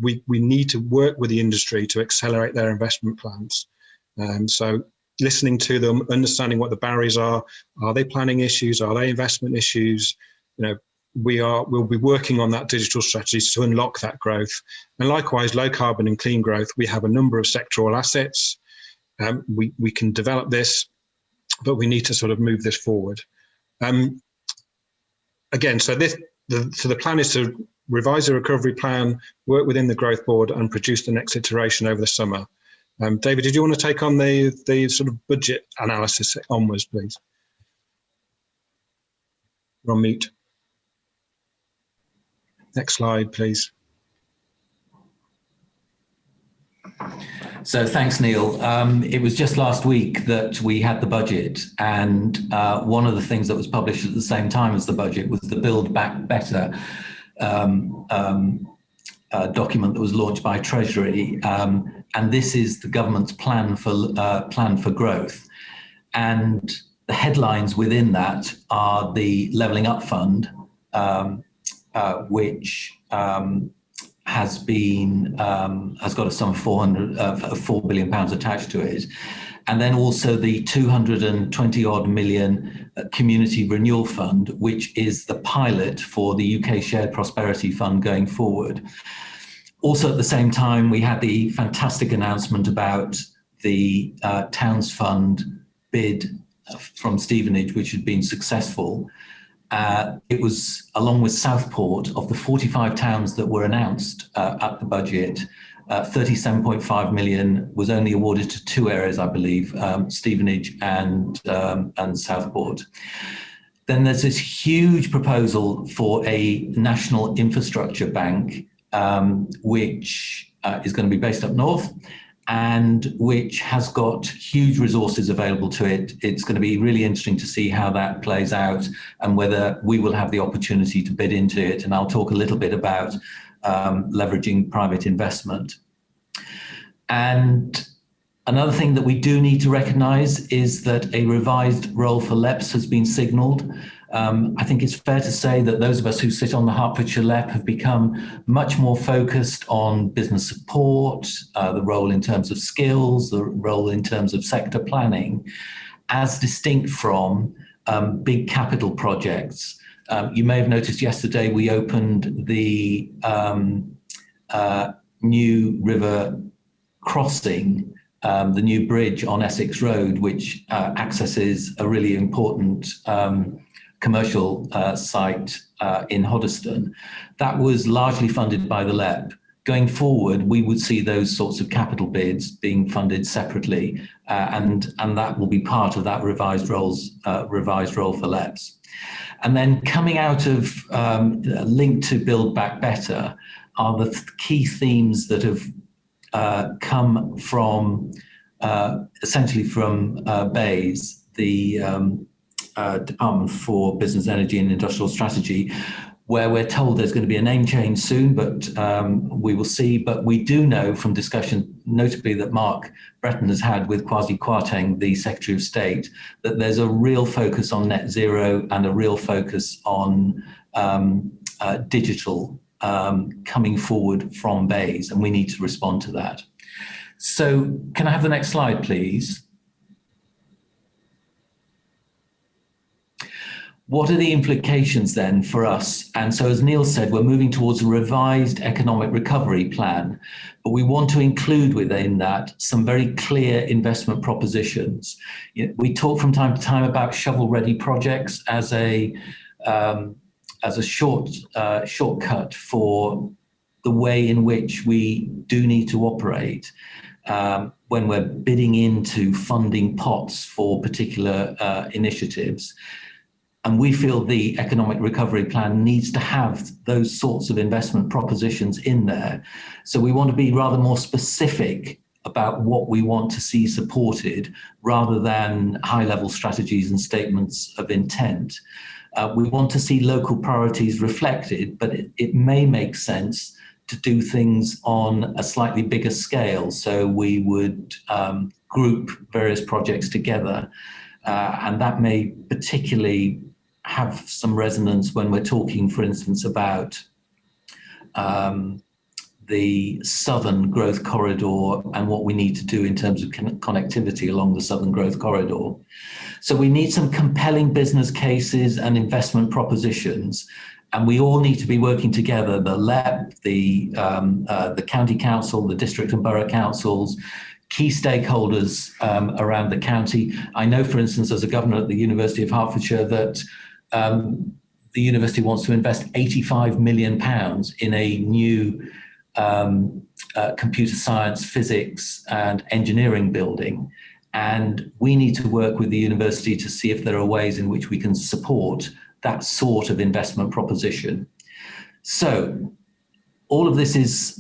Speaker 6: we need to work with the industry to accelerate their investment plans. So listening to them, understanding what the barriers are they planning issues, are they investment issues? We'll be working on that digital strategies to unlock that growth. And likewise, low carbon and clean growth, we have a number of sectoral assets. We can develop this, but we need to sort of move this forward. Again, so the plan is to revise the recovery plan, work within the growth board, and produce the next iteration over the summer. David, did you want to take on the sort of budget analysis onwards, please? You're on mute. Next slide, please.
Speaker 1: So thanks, Neil. It was just last week that we had the budget, and one of the things that was published at the same time as the budget was the Build Back Better document that was launched by Treasury, and this is the government's plan for growth. And the headlines within that are the Levelling Up Fund, which has got a sum of £4 billion attached to it, and then also the 220 odd million Community Renewal Fund, which is the pilot for the UK Shared Prosperity Fund going forward. Also at the same time, we had the fantastic announcement about the Towns Fund bid from Stevenage, which had been successful. It was, along with Southport, of the 45 towns that were announced at the budget, 37.5 million was only awarded to two areas, I believe, Stevenage and Southport. Then there's this huge proposal for a national infrastructure bank, which is going to be based up north, and which has got huge resources available to it. It's going to be really interesting to see how that plays out and whether we will have the opportunity to bid into it. And I'll talk a little bit about leveraging private investment. And another thing that we do need to recognise is that a revised role for LEPs has been signalled. I think it's fair to say that those of us who sit on the Hertfordshire LEP have become much more focused on business support, the role in terms of skills, the role in terms of sector planning, as distinct from big capital projects. You may have noticed yesterday we opened the new river crossing, the new bridge on Essex Road, which accesses a really important commercial site in Hoddesdon. That was largely funded by the LEP. Going forward, we would see those sorts of capital bids being funded separately, and that will be part of that revised role for LEPs. And then coming out of linked to Build Back Better are the key themes that have come from essentially from BEIS, the Department for Business, Energy and Industrial Strategy, where we're told there's going to be a name change soon, but we will see. But we do know from discussion, notably that Mark Breton has had with Kwasi Kwarteng, the Secretary of State, that there's a real focus on net zero and a real focus on digital coming forward from BEIS, and we need to respond to that. So can I have the next slide, please? What are the implications then for us? And so, as Neil said, we're moving towards a revised economic recovery plan, but we want to include within that some very clear investment propositions. We talk from time to time about shovel-ready projects as a shortcut for the way in which we do need to operate when we're bidding into funding pots for particular initiatives. And we feel the economic recovery plan needs to have those sorts of investment propositions in there. So we want to be rather more specific about what we want to see supported rather than high-level strategies and statements of intent. We want to see local priorities reflected, but it may make sense to do things on a slightly bigger scale. So we would group various projects together, and that may particularly have some resonance when we're talking, for instance, about the Southern Growth Corridor and what we need to do in terms of connectivity along the Southern Growth Corridor. So we need some compelling business cases and investment propositions, and we all need to be working together, the LEP, the County Council, the District and Borough Councils, key stakeholders around the county. I know, for instance, as a governor at the University of Hertfordshire, that the university wants to invest £85 million in a new computer science, physics and engineering building. And we need to work with the university to see if there are ways in which we can support that sort of investment proposition. So all of this is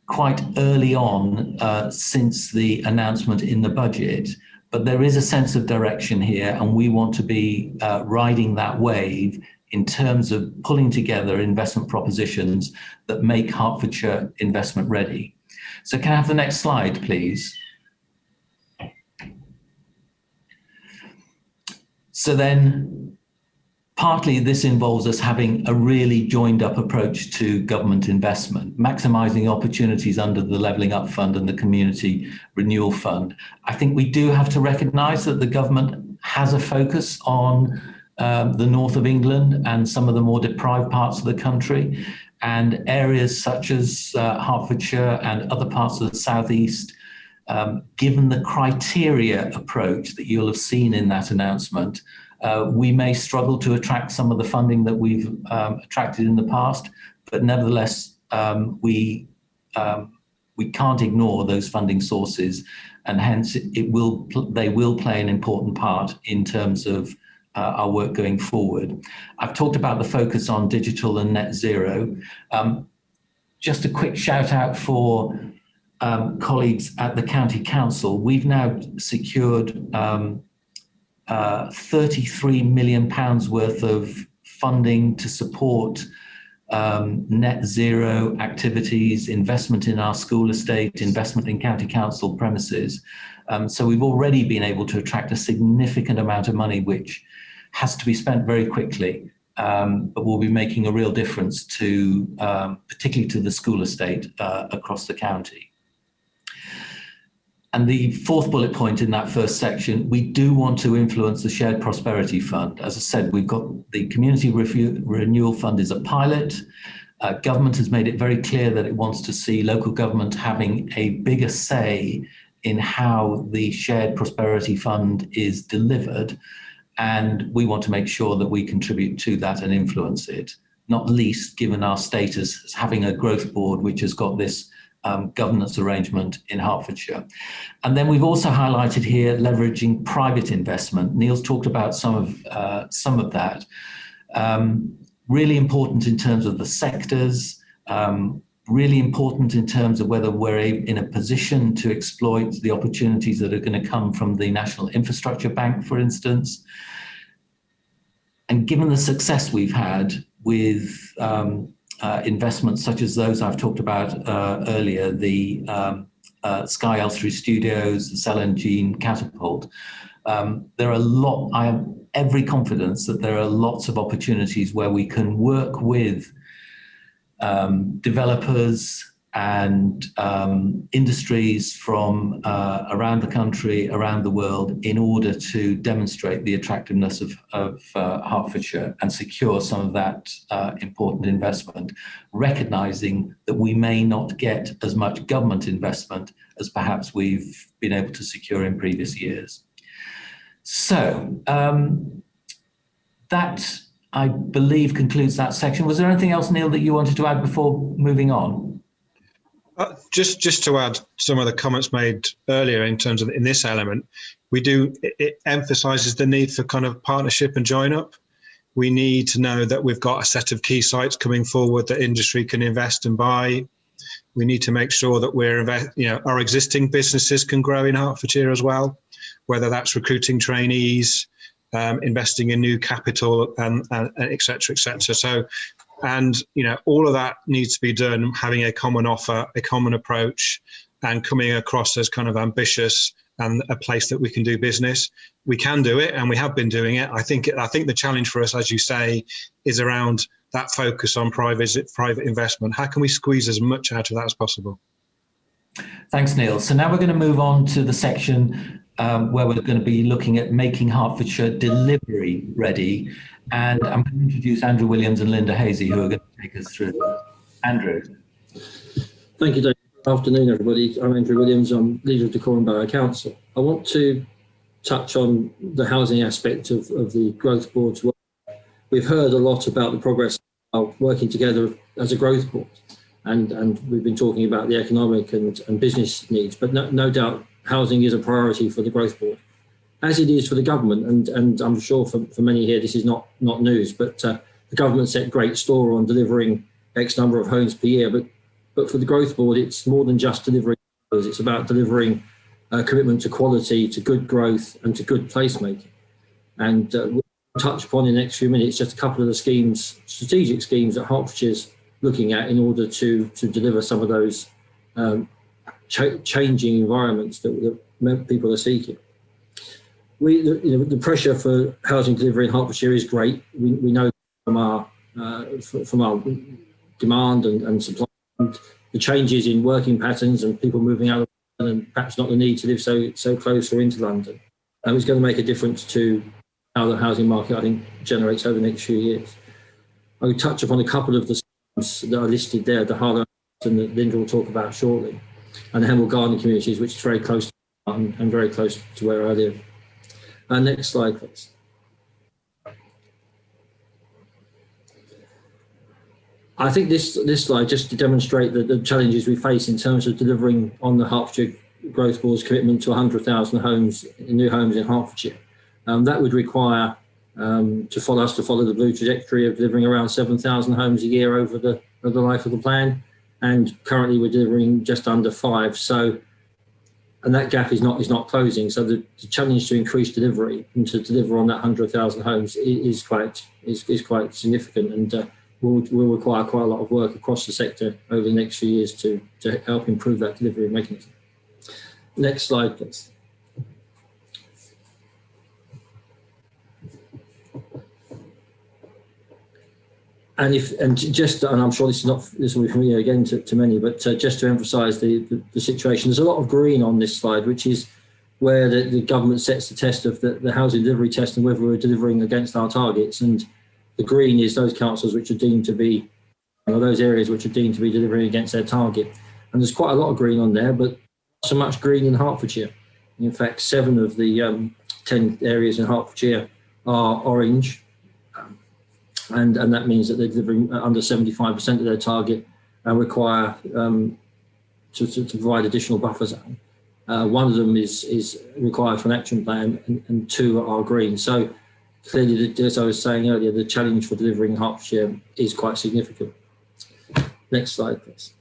Speaker 1: quite early on since the announcement in the budget, but there is a sense of direction here, and we want to be riding that wave in terms of pulling together investment propositions that make Hertfordshire investment ready. So can I have the next slide, please? So then, partly this involves us having a really joined up approach to government investment, maximising opportunities under the Levelling Up Fund and the Community Renewal Fund. I think we do have to recognise that the government has a focus on the north of England and some of the more deprived parts of the country, and areas such as Hertfordshire and other parts of the southeast. Given the criteria approach that you'll have seen in that announcement, we may struggle to attract some of the funding that we've attracted in the past, but nevertheless, we can't ignore those funding sources, and hence they will play an important part in terms of our work going forward. I've talked about the focus on digital and net zero. Just a quick shout out for colleagues at the County Council. We've now secured £33 million worth of funding to support net zero activities, investment in our school estate, investment in County Council premises. So we've already been able to attract a significant amount of money, which has to be spent very quickly, but will be making a real difference to, particularly to the school estate across the county. And the fourth bullet point in that first section, we do want to influence the Shared Prosperity Fund. As I said, we've got the Community Renewal Fund is a pilot. Government has made it very clear that it wants to see local government having a bigger say in how the Shared Prosperity Fund is delivered. And we want to make sure that we contribute to that and influence it, not least given our status as having a growth board, which has got this governance arrangement in Hertfordshire. And then we've also highlighted here leveraging private investment. Neil's talked about some of that. Really important in terms of the sectors, really important in terms of whether we're in a position to exploit the opportunities that are going to come from the National Infrastructure Bank, for instance. And given the success we've had with investments such as those I've talked about earlier, the Sky L3 Studios, the Cell and Gene Catapult, there are I have every confidence that there are lots of opportunities where we can work with developers and industries from around the country, around the world, in order to demonstrate the attractiveness of Hertfordshire and secure some of that important investment, recognizing that we may not get as much government investment as perhaps we've been able to secure in previous years. So that, I believe, concludes that section. Was there anything else, Neil, that you wanted to add before moving on?
Speaker 6: Just to add some of the comments made earlier in terms of in this element, it emphasises the need for kind of partnership and join up. We need to know that we've got a set of key sites coming forward that industry can invest and buy. We need to make sure that our existing businesses can grow in Hertfordshire as well, whether that's recruiting trainees, investing in new capital, and et cetera, et cetera. So, all of that needs to be done having a common offer, a common approach, and coming across as kind of ambitious and a place that we can do business. We can do it, and we have been doing it. I think the challenge for us, as you say, is around that focus on private investment. How can we squeeze as much out of that as possible?
Speaker 1: Thanks, Neil. So now we're going to move on to the section where we're going to be looking at making Hertfordshire delivery ready. And I'm going to introduce Andrew Williams and Linda Hazy, who are going to take us through. Andrew.
Speaker 7: Thank you, Dave. Good afternoon, everybody. I'm Andrew Williams. I'm leader of the Cornwall Borough Council. I want to touch on the housing aspect of the Growth Board's work. We've heard a lot about the progress of working together as a Growth Board, and we've been talking about the economic and business needs, but no doubt housing is a priority for the Growth Board, as it is for the government. And I'm sure for many here this is not news, but the government set great store on delivering X number of homes per year. But for the Growth Board, it's more than just delivering those. It's about delivering a commitment to quality, to good growth, and to good placemaking. And we'll touch upon in the next few minutes just a couple of the schemes, strategic schemes that Hertfordshire's looking at in order to deliver some of those changing environments that people are seeking. The pressure for housing delivery in Hertfordshire is great. We know from our demand and supply, and the changes in working patterns and people moving out of London, and perhaps not the need to live so close or into London. And it's going to make a difference to how the housing market, I think, generates over the next few years. I will touch upon a couple of the schemes that are listed there, the Harlow and that Linda will talk about shortly, and the Hemel Garden communities, which is very close to and very close to where I live. Next slide, please. I think this slide, just to demonstrate the challenges we face in terms of delivering on the Hertfordshire Growth Board's commitment to 100,000 homes, new homes in Hertfordshire. That would require us to follow the blue trajectory of delivering around 7,000 homes a year over the life of the plan. And currently we're delivering just under 5. And that gap is not closing. So the challenge to increase delivery and to deliver on that 100,000 homes is quite significant, and will require quite a lot of work across the sector over the next few years to help improve that delivery mechanism. Next slide, please. And I'm sure this will be familiar again to many, but just to emphasise the situation, there's a lot of green on this slide, which is where the government sets the test of the housing delivery test and whether we're delivering against our targets. And the green is those councils which are deemed to be, or those areas which are deemed to be delivering against their target. And there's quite a lot of green on there, but not so much green in Hertfordshire. In fact, 7 of the 10 areas in Hertfordshire are orange. And that means that they're delivering under 75% of their target and require to provide additional buffer zone. One of them is required for an action plan, and 2 are green. So clearly, as I was saying earlier, the challenge for delivering Hertfordshire is quite significant. Next slide, please.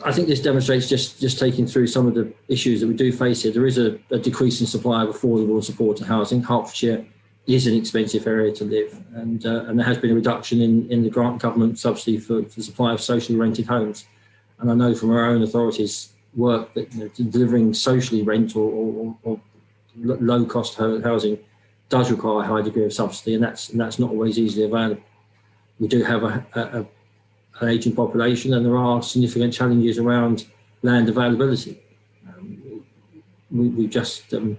Speaker 7: I think this demonstrates, just taking through some of the issues that we do face here, there is a decrease in supply of affordable and supported housing. Hertfordshire is an expensive area to live, and there has been a reduction in the grant government subsidy for the supply of socially rented homes. And I know from our own authorities' work that delivering socially rent or low cost housing does require a high degree of subsidy, and that's not always easily available. We do have an ageing population, and there are significant challenges around land availability. We just and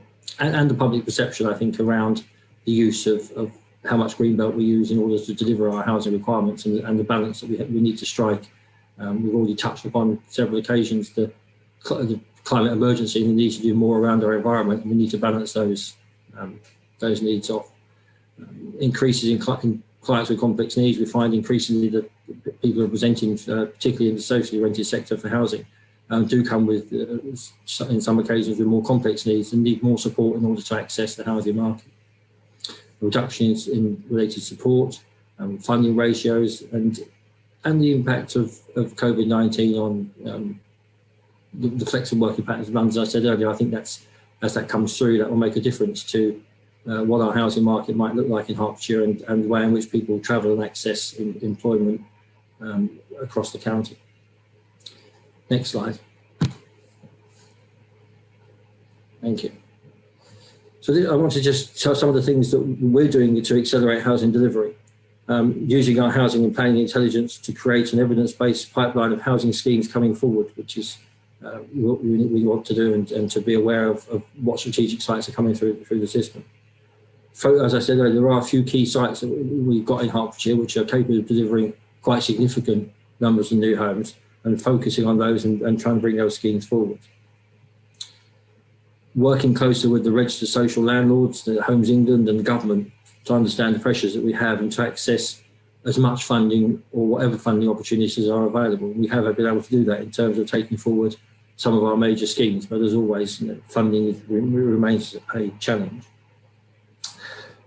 Speaker 7: the public perception, I think, around the use of how much greenbelt we use in order to deliver our housing requirements, and the balance that we need to strike. We've already touched upon several occasions the climate emergency, and the need to do more around our environment, and we need to balance those needs off. Increases in clients with complex needs, we find increasingly that people are presenting, particularly in the socially rented sector for housing, do come with, in some occasions, with more complex needs and need more support in order to access the housing market. Reductions in related support, funding ratios, and the impact of COVID-19 on the flexible working patterns. As I said earlier, I think as that comes through, that will make a difference to what our housing market might look like in Hertfordshire, and the way in which people travel and access employment across the county. Next slide. Thank you. So I want to just show some of the things that we're doing to accelerate housing delivery, using our housing and planning intelligence to create an evidence-based pipeline of housing schemes coming forward, which is what we want to do, and to be aware of what strategic sites are coming through the system. As I said earlier, there are a few key sites that we've got in Hertfordshire which are capable of delivering quite significant numbers of new homes, and focusing on those and trying to bring those schemes forward. Working closer with the registered social landlords, the Homes England and the government, to understand the pressures that we have and to access as much funding or whatever funding opportunities are available. We have been able to do that in terms of taking forward some of our major schemes, but as always, funding remains a challenge.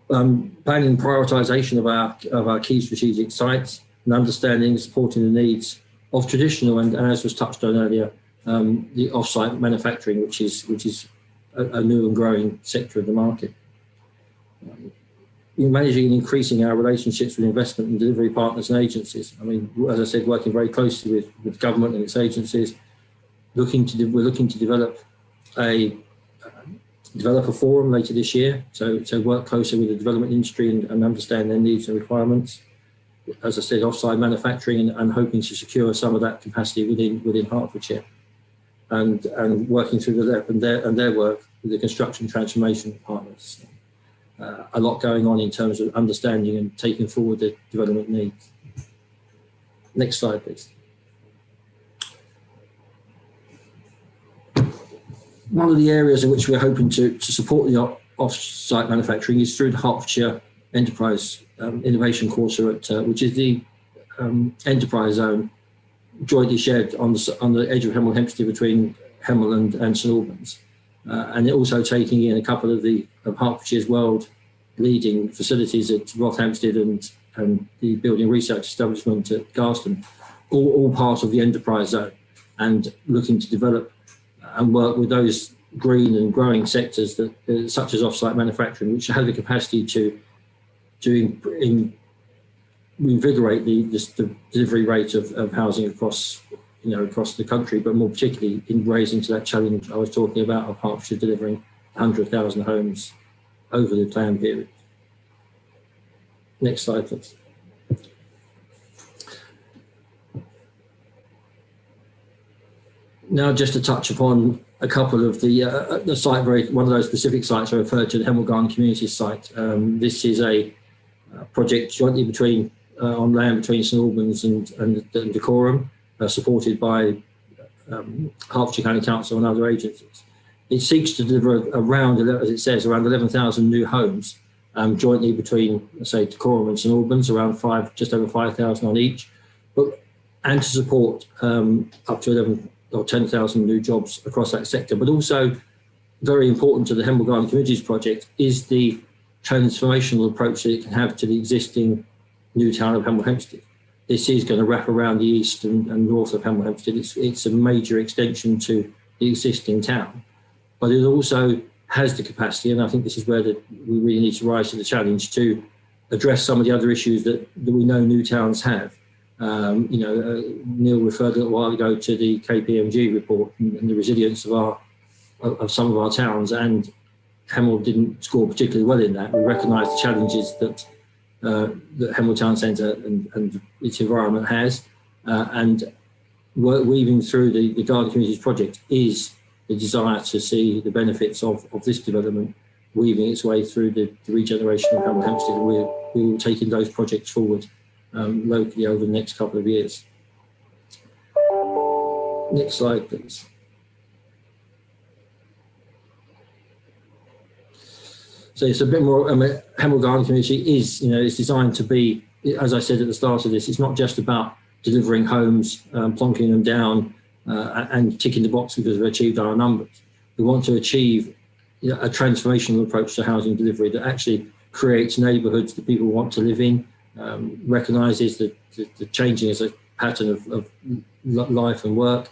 Speaker 7: Planning prioritisation of our key strategic sites, and understanding and supporting the needs of traditional and as was touched on earlier, the off-site manufacturing, which is a new and growing sector of the market. Managing and increasing our relationships with investment and delivery partners and agencies. I mean, as I said, working very closely with government and its agencies. We're looking to develop a developer forum later this year, so work closer with the development industry and understand their needs and requirements. As I said, off-site manufacturing, and hoping to secure some of that capacity within Hertfordshire, and working through their work with the construction transformation partners. A lot going on in terms of understanding and taking forward the development needs. Next slide, please. One of the areas in which we're hoping to support the off-site manufacturing is through the Hertfordshire Enterprise Innovation Quarter, which is the enterprise zone jointly shared on the edge of Hemel Hempstead between Hemel and St Albans, and also taking in a couple of Hertfordshire's world leading facilities at Rothampstead and the Building Research Establishment at Garston, all part of the enterprise zone, and looking to develop and work with those green and growing sectors that such as off-site manufacturing, which have the capacity to reinvigorate the delivery rate of housing across the country, but more particularly in raising to that challenge I was talking about of Hertfordshire delivering 100,000 homes over the plan period. Next slide, please. Now, just to touch upon a couple of the site, one of those specific sites I referred to, the Hemel Garden Community site. This is a project jointly on land between St Albans and Dacorum, supported by Hertfordshire County Council and other agencies. It seeks to deliver around, as it says, around 11,000 new homes, jointly between, say, Dacorum and St Albans, around just over 5,000 on each, and to support up to 11 or 10,000 new jobs across that sector. But also, very important to the Hemel Garden Communities project is the transformational approach that it can have to the existing new town of Hemel Hempstead. this is going to wrap around the east and north of Hemel Hempstead. It's a major extension to the existing town, but it also has the capacity, and I think this is where we really need to rise to the challenge to address some of the other issues that we know new towns have. Neil referred a little while ago to the KPMG report and the resilience of some of our towns, and Hemel didn't score particularly well in that. We recognise the challenges that Hemel Town Centre and its environment has, and weaving through the Garden Communities project is the desire to see the benefits of this development weaving its way through the regeneration of Hemel Hempstead, and we're taking those projects forward locally over the next couple of years. Next slide, please. So it's a bit more, Hemel Garden Community is designed to be, as I said at the start of this, it's not just about delivering homes, plonking them down and ticking the box because we've achieved our numbers. We want to achieve a transformational approach to housing delivery that actually creates neighbourhoods that people want to live in, recognises the changing as a pattern of life and work,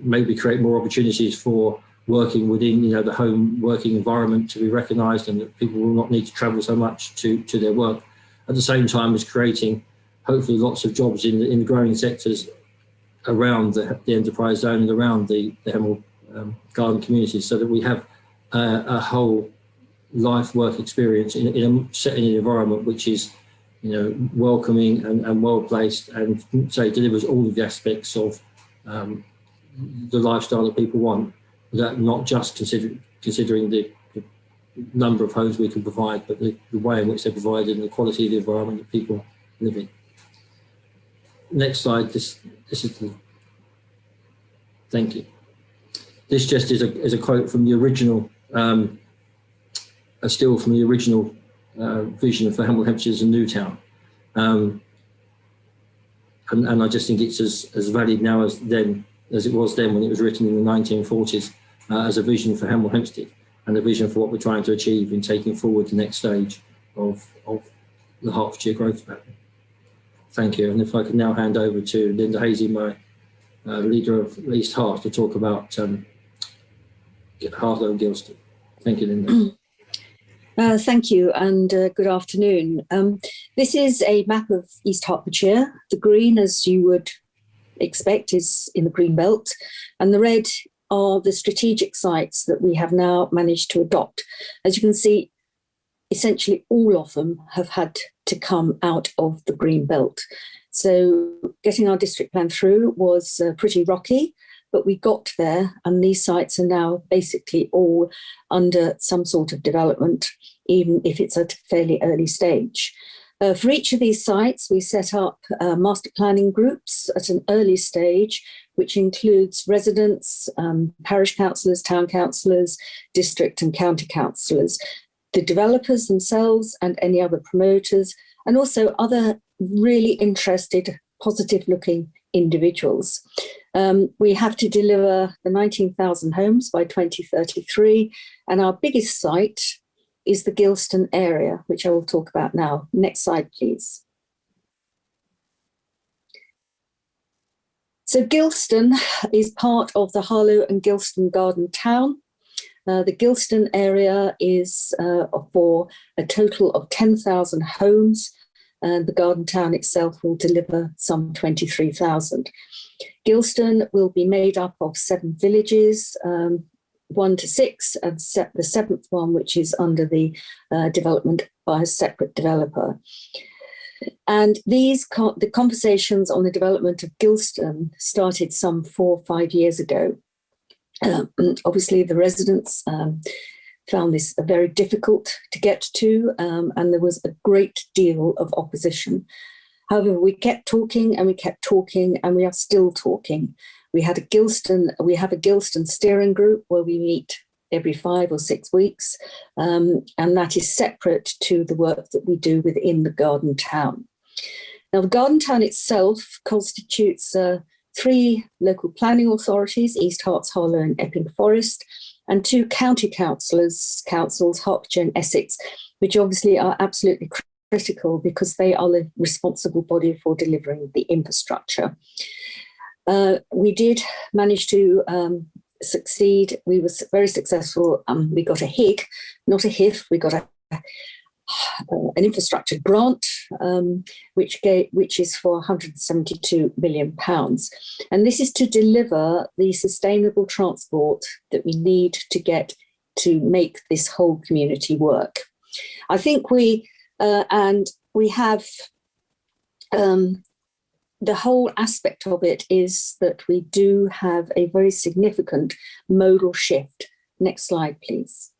Speaker 7: maybe create more opportunities for working within the home working environment to be recognised, and that people will not need to travel so much to their work. At the same time as creating hopefully lots of jobs in the growing sectors around the enterprise zone and around the Hemel Garden Communities, so that we have a whole life work experience in a setting and environment which is welcoming and well placed, and delivers all of the aspects of the lifestyle that people want, that not just considering the number of homes we can provide, but the way in which they're provided and the quality of the environment that people live in. Next slide. This is the. Thank you. This just is a quote from the original, a still from the original vision for Hemel Hempstead as a new town, and I just think it's as valid now as it was then when it was written in the 1940s as a vision for Hemel Hempstead and a vision for what we're trying to achieve in taking forward the next stage of the Hertfordshire growth pattern. Thank you. And if I could now hand over to Linda Hazy, my leader of East Hart, to talk about Harlow and Gilston. Thank you, Linda.
Speaker 8: Thank you, and good afternoon. This is a map of East Hertfordshire. The green, as you would expect, is in the green belt, and the red are the strategic sites that we have now managed to adopt. As you can see, essentially all of them have had to come out of the green belt. So getting our district plan through was pretty rocky, but we got there, and these sites are now basically all under some sort of development, even if it's at a fairly early stage. For each of these sites, we set up master planning groups at an early stage, which includes residents, parish councillors, town councillors, district and county councillors, the developers themselves and any other promoters, and also other really interested, positive-looking individuals. We have to deliver the 19,000 homes by 2033, and our biggest site is the Gilston area, which I will talk about now. Next slide, please. So Gilston is part of the Harlow and Gilston Garden Town. The Gilston area is for a total of 10,000 homes, and the Garden Town itself will deliver some 23,000. Gilston will be made up of 7 villages, 1 to 6, and the 7th one, which is under the development by a separate developer. And the conversations on the development of Gilston started some 4 or 5 years ago. Obviously, the residents found this very difficult to get to, and there was a great deal of opposition. However, we kept talking and we kept talking, and we are still talking. We have a Gilston steering group where we meet every 5 or 6 weeks, and that is separate to the work that we do within the Garden Town. Now, the Garden Town itself constitutes 3 local planning authorities, East Herts, Harlow and Epping Forest, and 2 county councils, Hertfordshire and Essex, which obviously are absolutely critical because they are the responsible body for delivering the infrastructure. We did manage to succeed. We were very successful. We got a HIG, not a HIF. We got an infrastructure grant, which is for 172 million pounds, and this is to deliver the sustainable transport that we need to get to make this whole community work. I think we have the whole aspect of it is that we do have a very significant modal shift. Next slide, please.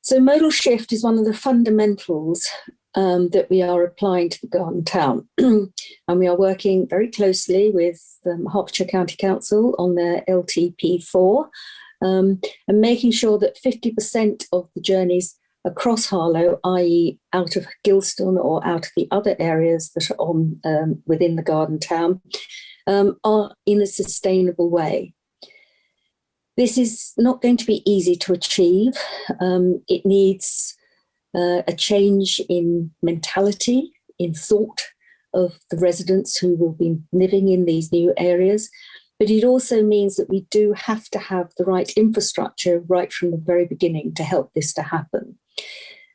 Speaker 8: So modal shift is one of the fundamentals that we are applying to the Garden Town. And we are working very closely with Hertfordshire County Council on their LTP4 and making sure that 50% of the journeys across Harlow, i.e. out of Gilston or out of the other areas that are on within the Garden Town, are in a sustainable way. This is not going to be easy to achieve. It needs a change in mentality, in thought of the residents who will be living in these new areas. But it also means that we do have to have the right infrastructure right from the very beginning to help this to happen.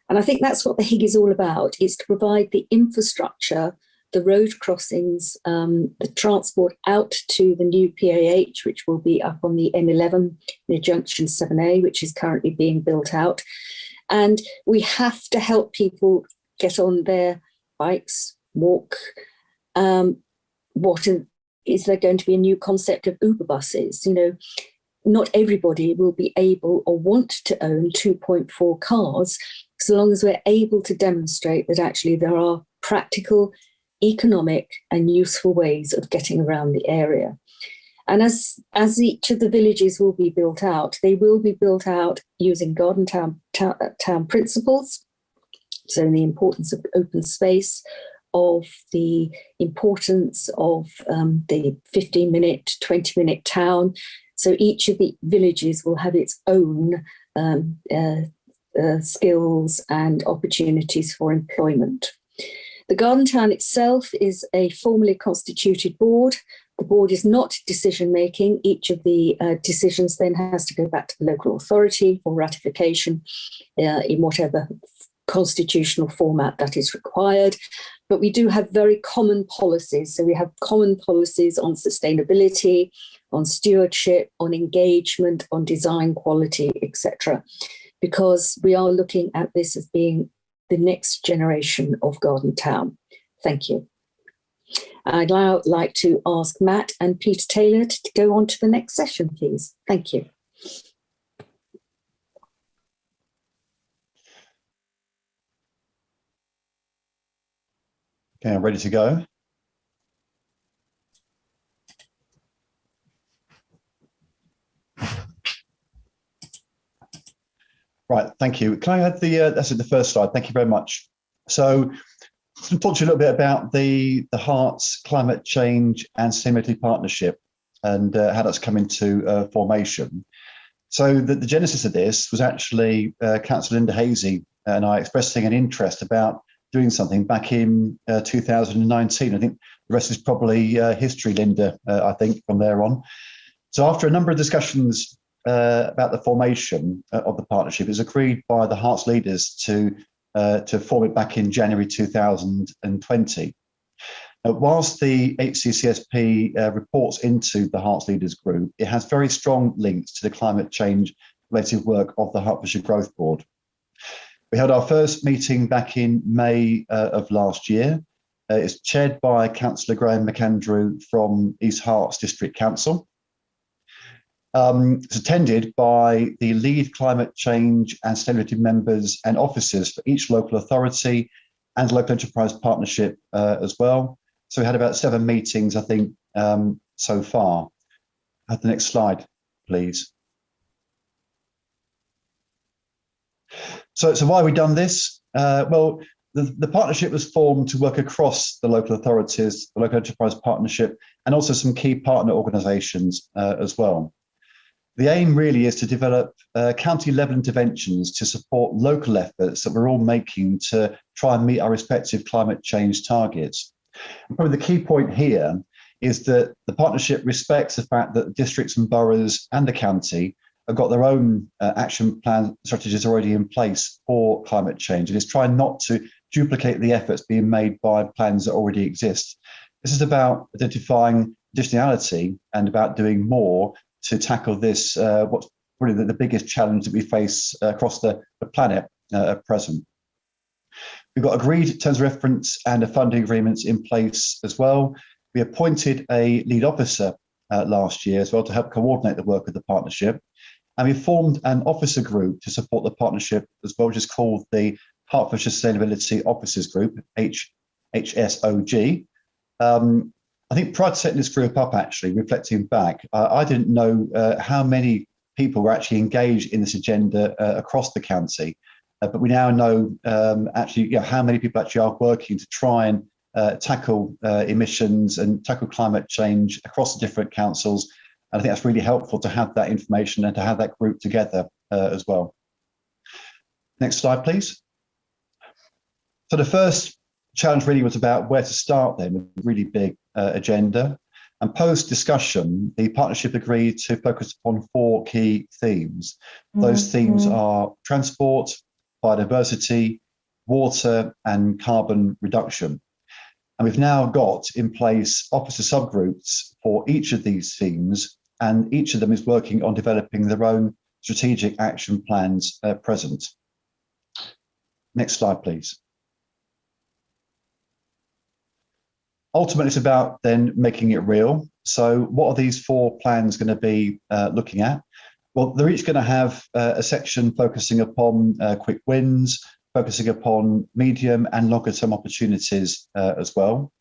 Speaker 8: And I think that's what the HIG is all about, is to provide the infrastructure, the road crossings, the transport out to the new PAH, which will be up on the M11 near Junction 7A, which is currently being built out. And we have to help people get on their bikes, walk. Is there going to be a new concept of Uber buses? You know, not everybody will be able or want to own 2.4 cars, so long as we're able to demonstrate that actually there are practical, economic and useful ways of getting around the area. And as each of the villages will be built out, they will be built out using Garden Town principles. So the importance of open space, of the importance of the 15-minute, 20-minute town. So each of the villages will have its own skills and opportunities for employment. The Garden Town itself is a formally constituted board. The board is not decision-making. Each of the decisions then has to go back to the local authority for ratification in whatever constitutional format that is required. But we do have very common policies. So we have common policies on sustainability, on stewardship, on engagement, on design quality, etc. Because we are looking at this as being the next generation of Garden Town. Thank you. I'd now like to ask Matt and Peter Taylor to go on to the next session, please. Thank you.
Speaker 3: Okay, I'm ready to go. Right, thank you. Can I have that's the first slide? Thank you very much. So, to talk to you a little bit about the Herts Climate Change and Sustainability Partnership and how that's come into formation. So, the genesis of this was actually Councillor Linda Hazy and I expressing an interest about doing something back in 2019. I think the rest is probably history, Linda, I think, from there on. So after a number of discussions about the formation of the partnership, it was agreed by the Herts leaders to form it back in January 2020. Whilst the HCCSP reports into the Herts Leaders Group, it has very strong links to the climate change related work of the Hertfordshire Growth Board. We held our first meeting back in May of last year. It's chaired by Councillor Graham McAndrew from East Herts District Council. It's attended by the lead climate change and sustainability members and officers for each local authority and local enterprise partnership as well. So we had about 7 meetings, I think, so far. Have the next slide, please. So why have we done this? Well, the partnership was formed to work across the local authorities, the local enterprise partnership, and also some key partner organisations as well. The aim really is to develop county level interventions to support local efforts that we're all making to try and meet our respective climate change targets. And probably the key point here is that the partnership respects the fact that districts and boroughs and the county have got their own action plan strategies already in place for climate change, and is trying not to duplicate the efforts being made by plans that already exist. This is about identifying additionality and about doing more to tackle this, what's probably the biggest challenge that we face across the planet at present. We've got agreed terms of reference and a funding agreements in place as well. We appointed a lead officer last year as well to help coordinate the work of the partnership. And we formed an officer group to support the partnership as well, which is called the Hertfordshire Sustainability Officers Group, HSOG. I think prior to setting this group up, actually, reflecting back, I didn't know how many people were actually engaged in this agenda across the county. But we now know actually how many people actually are working to try and tackle emissions and tackle climate change across the different councils. And I think that's really helpful to have that information and to have that group together as well. Next slide, please. So the first challenge really was about where to start then, with a really big agenda. And post-discussion, the partnership agreed to focus upon 4 key themes. Those themes are transport, biodiversity, water, and carbon reduction. And we've now got in place officer subgroups for each of these themes, and each of them is working on developing their own strategic action plans at present. Next slide, please. Ultimately, it's about then making it real. So what are these 4 plans going to be looking at? Well, they're each going to have a section focusing upon quick wins, focusing upon medium and longer term opportunities as well.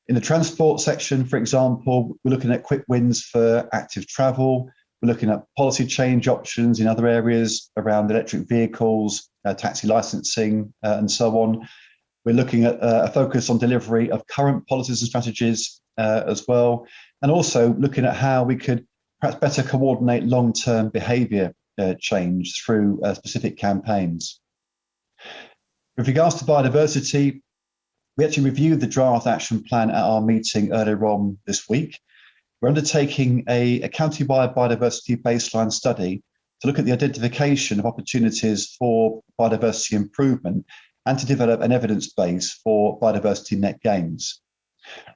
Speaker 3: In the transport section, for example, we're looking at quick wins for active travel. We're looking at policy change options in other areas around electric vehicles, taxi licensing, and so on. We're looking at a focus on delivery of current policies and strategies as well, and also looking at how we could perhaps better coordinate long-term behaviour change through specific campaigns. With regards to biodiversity, we actually reviewed the draft action plan at our meeting earlier on this week. We're undertaking a county-wide biodiversity baseline study to look at the identification of opportunities for biodiversity improvement and to develop an evidence base for biodiversity net gains.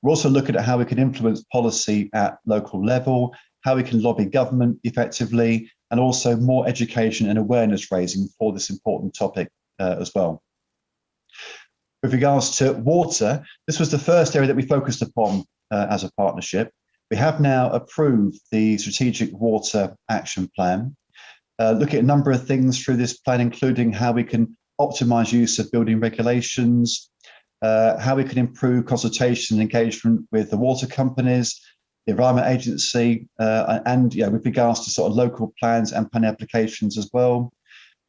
Speaker 3: We're also looking at how we can influence policy at local level, how we can lobby government effectively, and also more education and awareness raising for this important topic as well. With regards to water, this was the first area that we focused upon as a partnership. We have now approved the Strategic Water Action Plan, looking at a number of things through this plan, including how we can optimise use of building regulations, how we can improve consultation and engagement with the water companies, the Environment Agency, and with regards to sort of local plans and planning applications as well.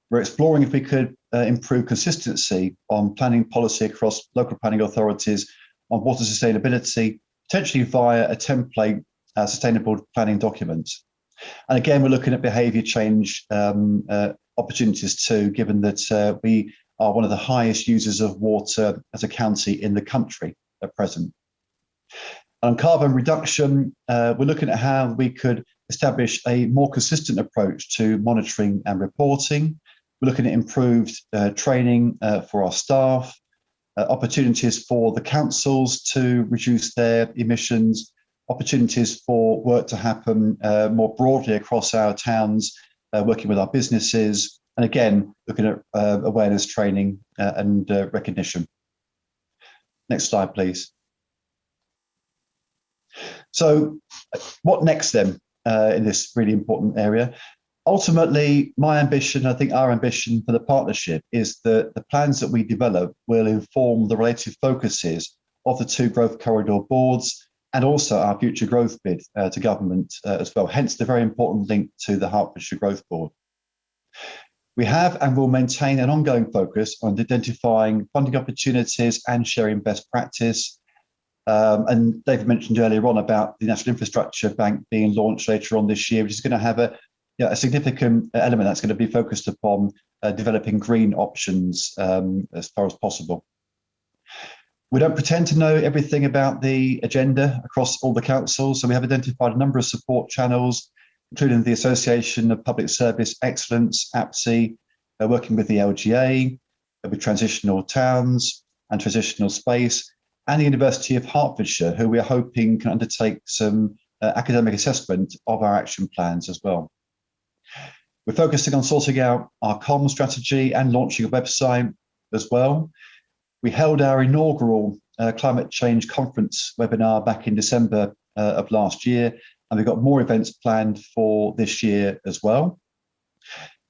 Speaker 3: We're exploring if we could improve consistency on planning policy across local planning authorities on water sustainability, potentially via a template sustainable planning document. And again, we're looking at behaviour change opportunities too, given that we are one of the highest users of water as a county in the country at present. On carbon reduction, we're looking at how we could establish a more consistent approach to monitoring and reporting. We're looking at improved training for our staff, opportunities for the councils to reduce their emissions, opportunities for work to happen more broadly across our towns, working with our businesses, and again, looking at awareness training and recognition. Next slide, please. So what next then in this really important area? Ultimately, my ambition, I think our ambition for the partnership is that the plans that we develop will inform the relative focuses of the 2 growth corridor boards and also our future growth bid to government as well, hence the very important link to the Hertfordshire Growth Board. We have and will maintain an ongoing focus on identifying funding opportunities and sharing best practice. And David mentioned earlier on about the National Infrastructure Bank being launched later on this year, which is going to have a a significant element that's going to be focused upon developing green options as far as possible. We don't pretend to know everything about the agenda across all the councils, so we have identified a number of support channels, including the Association of Public Service Excellence, APSI, working with the LGA, with Transitional Towns and Transitional Space, and the University of Hertfordshire, who we are hoping can undertake some academic assessment of our action plans as well. We're focusing on sorting out our comms strategy and launching a website as well. We held our inaugural climate change conference webinar back in December of last year, and we've got more events planned for this year as well.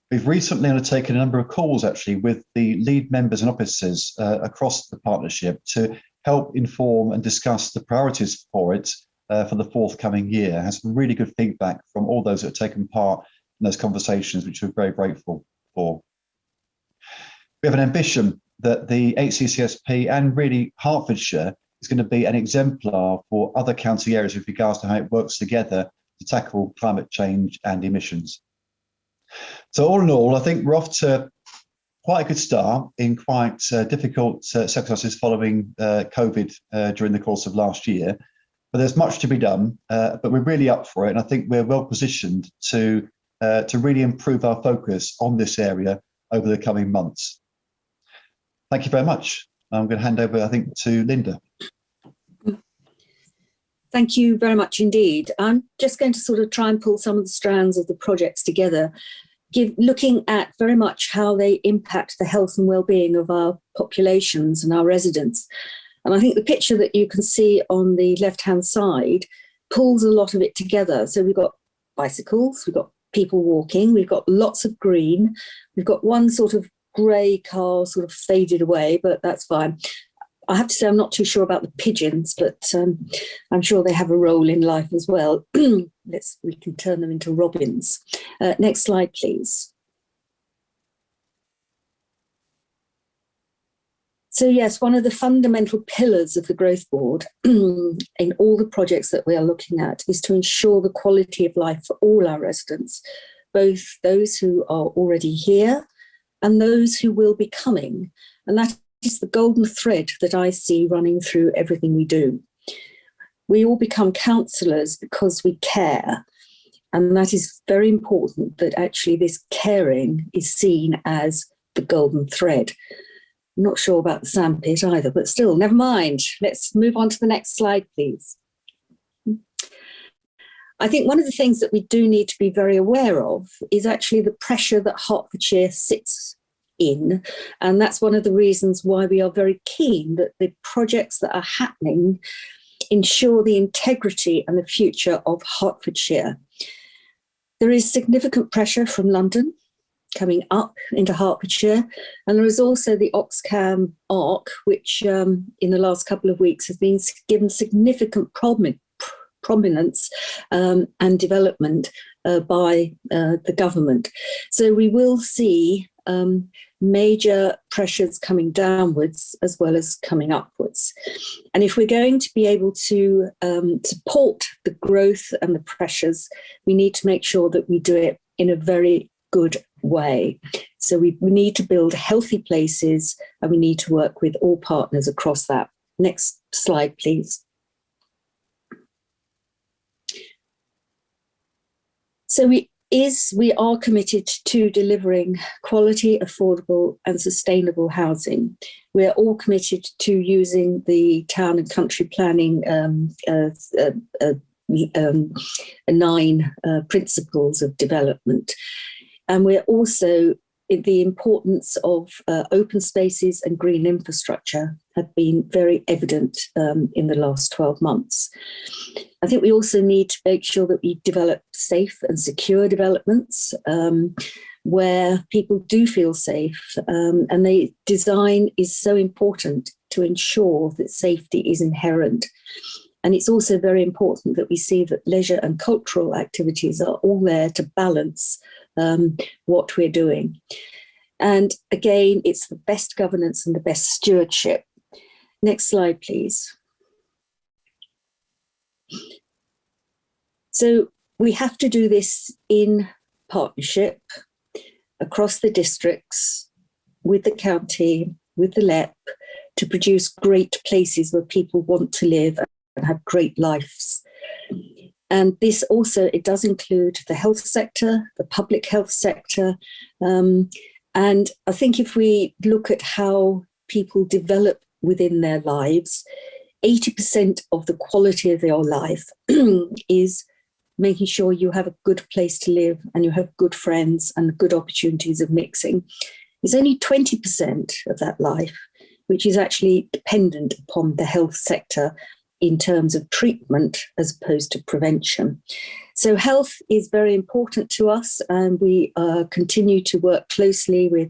Speaker 3: We've recently undertaken a number of calls actually with the lead members and officers across the partnership to help inform and discuss the priorities for it for the forthcoming year. Has some really good feedback from all those that have taken part in those conversations, which we're very grateful for. We have an ambition that the HCCSP and really Hertfordshire is going to be an exemplar for other county areas with regards to how it works together to tackle climate change and emissions. So all in all, I think we're off to quite a good start in quite difficult circumstances following COVID during the course of last year. But there's much to be done, but we're really up for it. And I think we're well positioned to really improve our focus on this area over the coming months. Thank you very much. I'm going to hand over, I think, to Linda.
Speaker 8: Thank you very much indeed. I'm just going to sort of try and pull some of the strands of the projects together, looking at very much how they impact the health and well-being of our populations and our residents. And I think the picture that you can see on the left-hand side pulls a lot of it together. So we've got bicycles, we've got people walking, we've got lots of green, we've got one sort of grey car sort of faded away, but that's fine. I have to say I'm not too sure about the pigeons, but I'm sure they have a role in life as well. We can turn them into robins. Next slide, please. So yes, one of the fundamental pillars of the Growth Board in all the projects that we are looking at is to ensure the quality of life for all our residents, both those who are already here and those who will be coming. And that is the golden thread that I see running through everything we do. We all become councillors because we care. And that is very important, that actually this caring is seen as the golden thread. I'm not sure about the sandpit either, but still, never mind. Let's move on to the next slide, please. I think one of the things that we do need to be very aware of is actually the pressure that Hertfordshire sits in. And that's one of the reasons why we are very keen that the projects that are happening ensure the integrity and the future of Hertfordshire. There is significant pressure from London coming up into Hertfordshire, and there is also the Oxcam ARC, which in the last couple of weeks has been given significant prominence and development by the government. So we will see major pressures coming downwards as well as coming upwards. And if we're going to be able to support the growth and the pressures, we need to make sure that we do it in a very good way. So we need to build healthy places, and we need to work with all partners across that. Next slide, please. So we are committed to delivering quality, affordable and sustainable housing. We're all committed to using the town and country planning 9 principles of development. And we're also, the importance of open spaces and green infrastructure have been very evident in the last 12 months. I think we also need to make sure that we develop safe and secure developments where people do feel safe, and the design is so important to ensure that safety is inherent. And it's also very important that we see that leisure and cultural activities are all there to balance what we're doing. And again, it's the best governance and the best stewardship. Next slide, please. So we have to do this in partnership across the districts, with the county, with the LEP, to produce great places where people want to live and have great lives. And this also, it does include the health sector, the public health sector. And I think if we look at how people develop within their lives, 80% of the quality of your life is making sure you have a good place to live and you have good friends and good opportunities of mixing. There's only 20% of that life which is actually dependent upon the health sector in terms of treatment as opposed to prevention. So health is very important to us, and we continue to work closely with,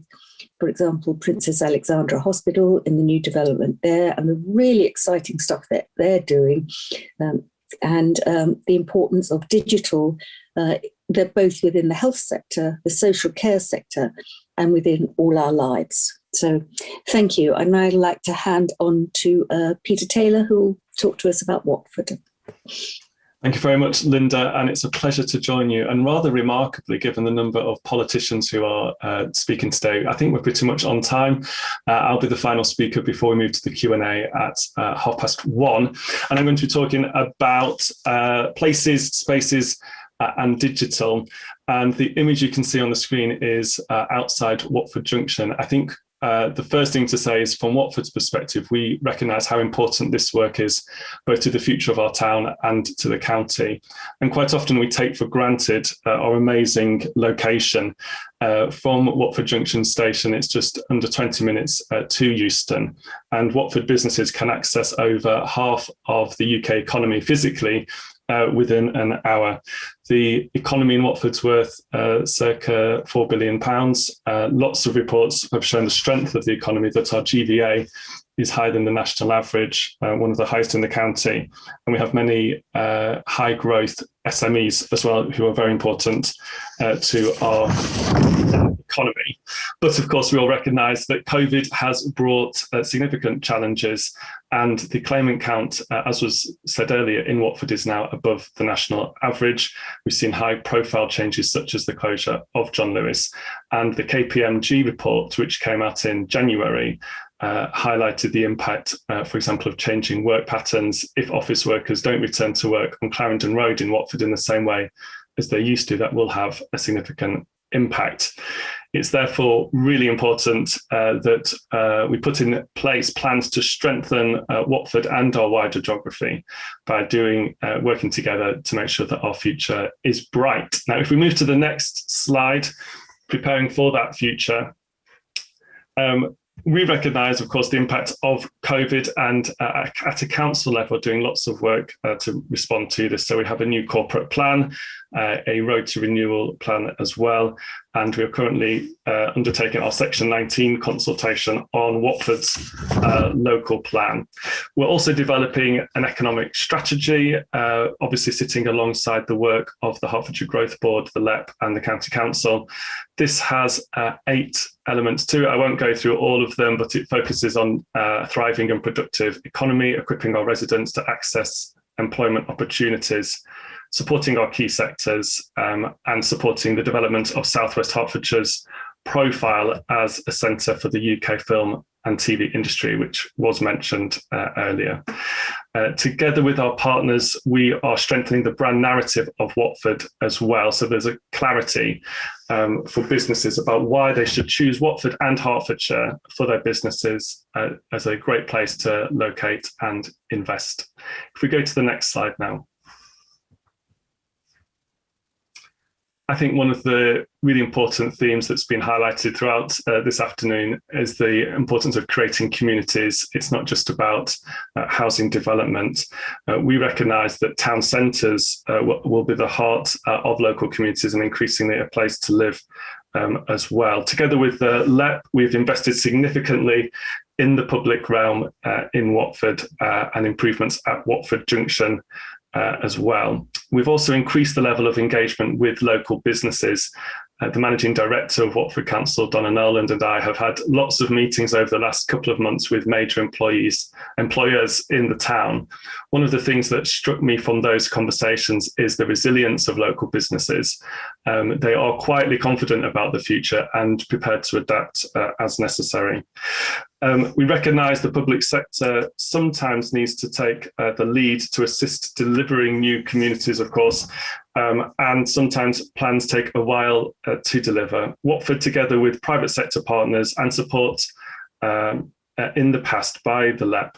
Speaker 8: for example, Princess Alexandra Hospital in the new development there, and the really exciting stuff that they're doing, and the importance of digital. They're both within the health sector, the social care sector, and within all our lives. So thank you. And I'd like to hand on to Peter Taylor, who will talk to us about Watford.
Speaker 9: Thank you very much, Linda, and it's a pleasure to join you. And rather remarkably, given the number of politicians who are speaking today, I think we're pretty much on time. I'll be the final speaker before we move to the Q&A at 1:30. And I'm going to be talking about places, spaces, and digital. And the image you can see on the screen is outside Watford Junction. I think the first thing to say is, from Watford's perspective, we recognise how important this work is, both to the future of our town and to the county. And quite often we take for granted our amazing location. From Watford Junction Station, it's just under 20 minutes to Euston. And Watford businesses can access over half of the UK economy physically within an hour. The economy in Watford's worth circa £4 billion. Lots of reports have shown the strength of the economy, that our GVA is higher than the national average, one of the highest in the county. And we have many high growth SMEs as well, who are very important to our economy. But of course, we all recognise that COVID has brought significant challenges, and the claimant count, as was said earlier, in Watford is now above the national average. We've seen high profile changes such as the closure of John Lewis, and the KPMG report, which came out in January, highlighted the impact, for example, of changing work patterns. If office workers don't return to work on Clarendon Road in Watford in the same way as they used to, that will have a significant impact. It's therefore really important that we put in place plans to strengthen Watford and our wider geography by working together to make sure that our future is bright. Now, if we move to the next slide, preparing for that future, we recognise, of course, the impact of COVID, and at a council level, doing lots of work to respond to this. So we have a new corporate plan, a road to renewal plan as well, and we are currently undertaking our Section 19 consultation on Watford's local plan. We're also developing an economic strategy, obviously sitting alongside the work of the Hertfordshire Growth Board, the LEP, and the County Council. This has 8 elements to it. I won't go through all of them, but it focuses on a thriving and productive economy, equipping our residents to access employment opportunities, supporting our key sectors, and supporting the development of South West Hertfordshire's profile as a centre for the UK film and TV industry, which was mentioned earlier. Together with our partners, we are strengthening the brand narrative of Watford as well. So there's a clarity for businesses about why they should choose Watford and Hertfordshire for their businesses as a great place to locate and invest. If we go to the next slide now. I think one of the really important themes that's been highlighted throughout this afternoon is the importance of creating communities. It's not just about housing development. We recognise that town centres will be the heart of local communities and increasingly a place to live as well. Together with the LEP, we've invested significantly in the public realm in Watford and improvements at Watford Junction as well. We've also increased the level of engagement with local businesses the Managing Director of Watford Council, Donna Noland, and I have had lots of meetings over the last couple of months with major employers in the town. One of the things that struck me from those conversations is the resilience of local businesses. They are quietly confident about the future and prepared to adapt as necessary. We recognise the public sector sometimes needs to take the lead to assist delivering new communities, of course, and sometimes plans take a while to deliver. Watford, together with private sector partners and support in the past by the LEP,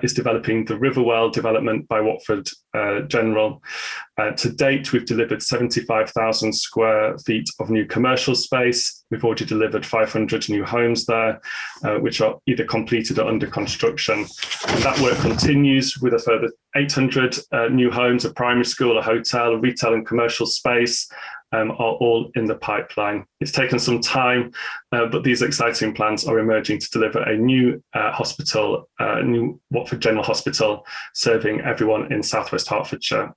Speaker 9: is developing the Riverwell development by Watford General. To date, we've delivered 75,000 square feet of new commercial space. We've already delivered 500 new homes there, which are either completed or under construction. And that work continues with a further 800 new homes, a primary school, a hotel, a retail and commercial space, are all in the pipeline. It's taken some time, but these exciting plans are emerging to deliver a new hospital, new Watford General Hospital, serving everyone in southwest Hertfordshire.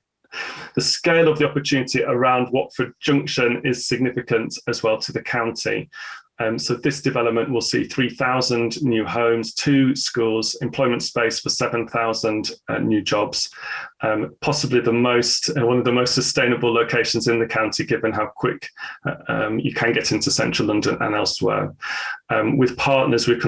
Speaker 9: The scale of the opportunity around Watford Junction is significant as well to the county. So this development will see 3,000 new homes, 2 schools, employment space for 7,000 new jobs, possibly one of the most sustainable locations in the county, given how quick you can get into central London and elsewhere. With partners, we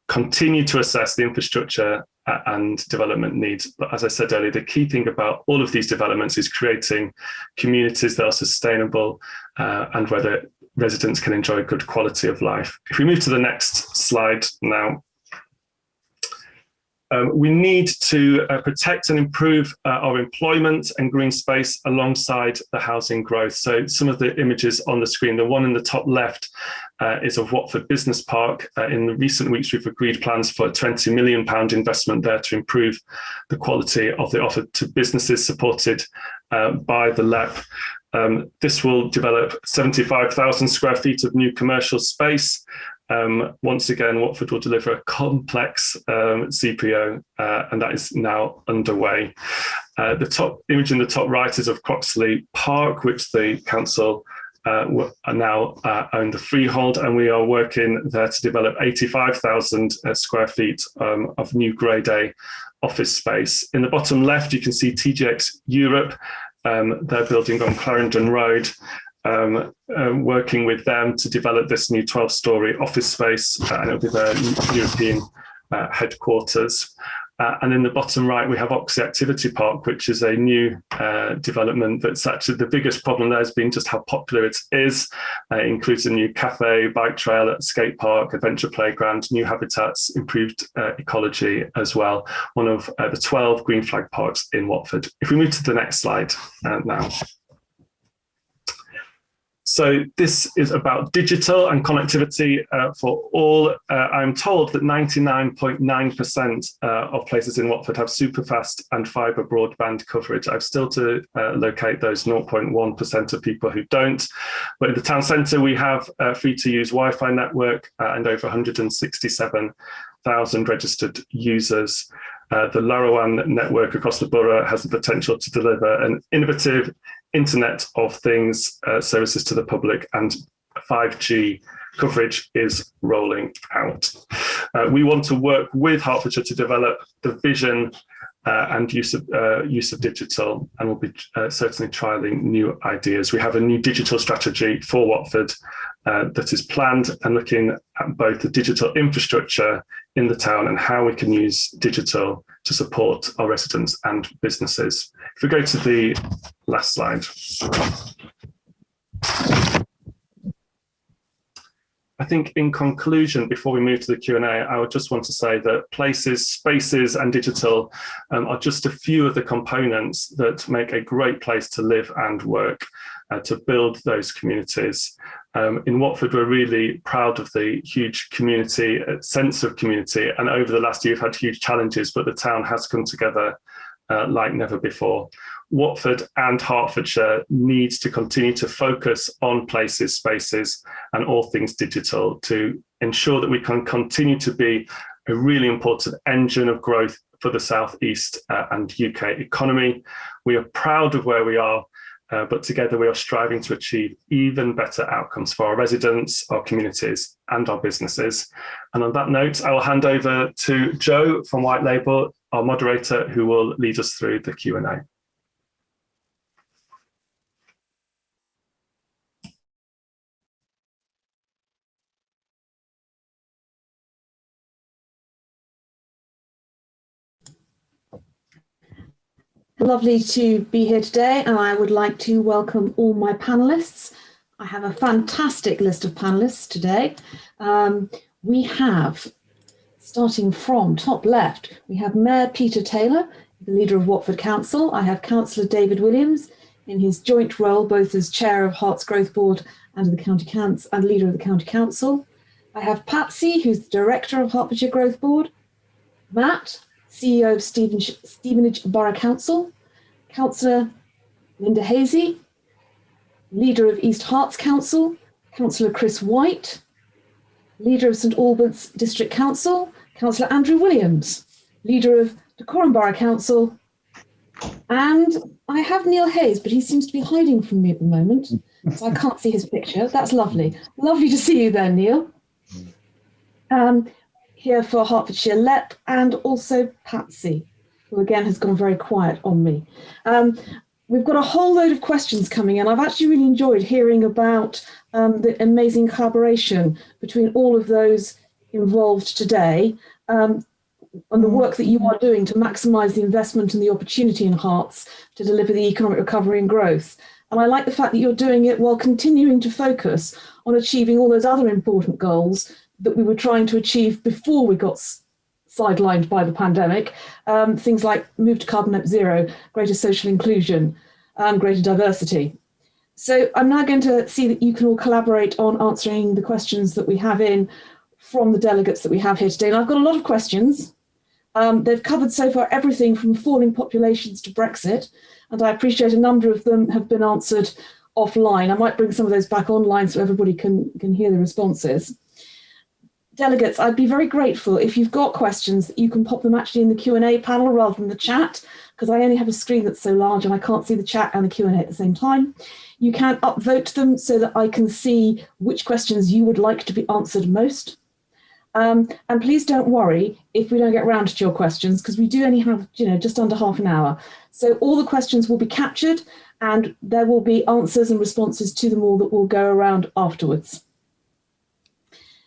Speaker 9: continue to assess the infrastructure and development needs. But as I said earlier, the key thing about all of these developments is creating communities that are sustainable and where the residents can enjoy good quality of life. If we move to the next slide now. We need to protect and improve our employment and green space alongside the housing growth. So some of the images on the screen, the one in the top left is of Watford Business Park. In the recent weeks, we've agreed plans for a £20 million investment there to improve the quality of the offer to businesses supported by the LEP. This will develop 75,000 square feet of new commercial space. Once again, Watford will deliver a complex CPO, and that is now underway. The top image in the top right is of Croxley Park, which the council are now own the freehold, and we are working there to develop 85,000 square feet of new Grade A office space. In the bottom left, you can see TGX Europe. They're building on Clarendon Road, working with them to develop this new 12-storey office space, and it'll be their European headquarters. And in the bottom right, we have Oxley Activity Park, which is a new development that's actually the biggest problem there has been just how popular it is. It includes a new cafe, bike trail, skate park, adventure playground, new habitats, improved ecology as well. One of the 12 green flag parks in Watford. If we move to the next slide now. So this is about digital and connectivity for all. I'm told that 99.9% of places in Watford have superfast and fibre broadband coverage. I've still to locate those 0.1% of people who don't. But in the town centre, we have a free-to-use Wi-Fi network and over 167,000 registered users. The Larawan network across the borough has the potential to deliver an innovative Internet of Things services to the public, and 5G coverage is rolling out. We want to work with Hertfordshire to develop the vision and use of digital, and we'll be certainly trialling new ideas. We have a new digital strategy for Watford that is planned and looking at both the digital infrastructure in the town and how we can use digital to support our residents and businesses. If we go to the last slide. I think in conclusion, before we move to the Q&A, I would just want to say that places, spaces and digital are just a few of the components that make a great place to live and work, to build those communities. In Watford, we're really proud of the huge community, sense of community, and over the last year we've had huge challenges, but the town has come together like never before. Watford and Hertfordshire needs to continue to focus on places, spaces, and all things digital to ensure that we can continue to be a really important engine of growth for the South East and UK economy. We are proud of where we are, but together we are striving to achieve even better outcomes for our residents, our communities, and our businesses. And on that note, I will hand over to Joe from White Label, our moderator, who will lead us through the Q&A.
Speaker 10: Lovely to be here today, and I would like to welcome all my panelists. I have a fantastic list of panelists today. We have, starting from top left, we have Mayor Peter Taylor, the leader of Watford Council. I have Councillor David Williams in his joint role, both as Chair of Herts Growth Board and the County Council and leader of the County Council. I have Patsy, who's the Director of Hertfordshire Growth Board. Matt, CEO of Stevenage Borough Council. Councillor Linda Hazy, leader of East Herts Council. Councillor Chris White, leader of St Albans District Council. Councillor Andrew Williams, leader of Dacorum Borough Council. And I have Neil Hayes, but he seems to be hiding from me at the moment, so I can't see his picture. That's lovely. Lovely to see you there, Neil. Here for Hertfordshire LEP, and also Patsy, who again has gone very quiet on me. We've got a whole load of questions coming in. I've actually really enjoyed hearing about the amazing collaboration between all of those involved today, and the work that you are doing to maximise the investment and the opportunity in Herts to deliver the economic recovery and growth. And I like the fact that you're doing it while continuing to focus on achieving all those other important goals that we were trying to achieve before we got sidelined by the pandemic, things like move to carbon net zero, greater social inclusion, greater diversity. So I'm now going to see that you can all collaborate on answering the questions that we have in from the delegates that we have here today. And I've got a lot of questions. They've covered so far everything from falling populations to Brexit, and I appreciate a number of them have been answered offline. I might bring some of those back online so everybody can hear the responses. Delegates, I'd be very grateful if you've got questions that you can pop them actually in the Q&A panel rather than the chat, because I only have a screen that's so large and I can't see the chat and the Q&A at the same time. You can upvote them so that I can see which questions you would like to be answered most. And please don't worry if we don't get round to your questions, because we do only have just under half an hour. So all the questions will be captured and there will be answers and responses to them all that will go around afterwards.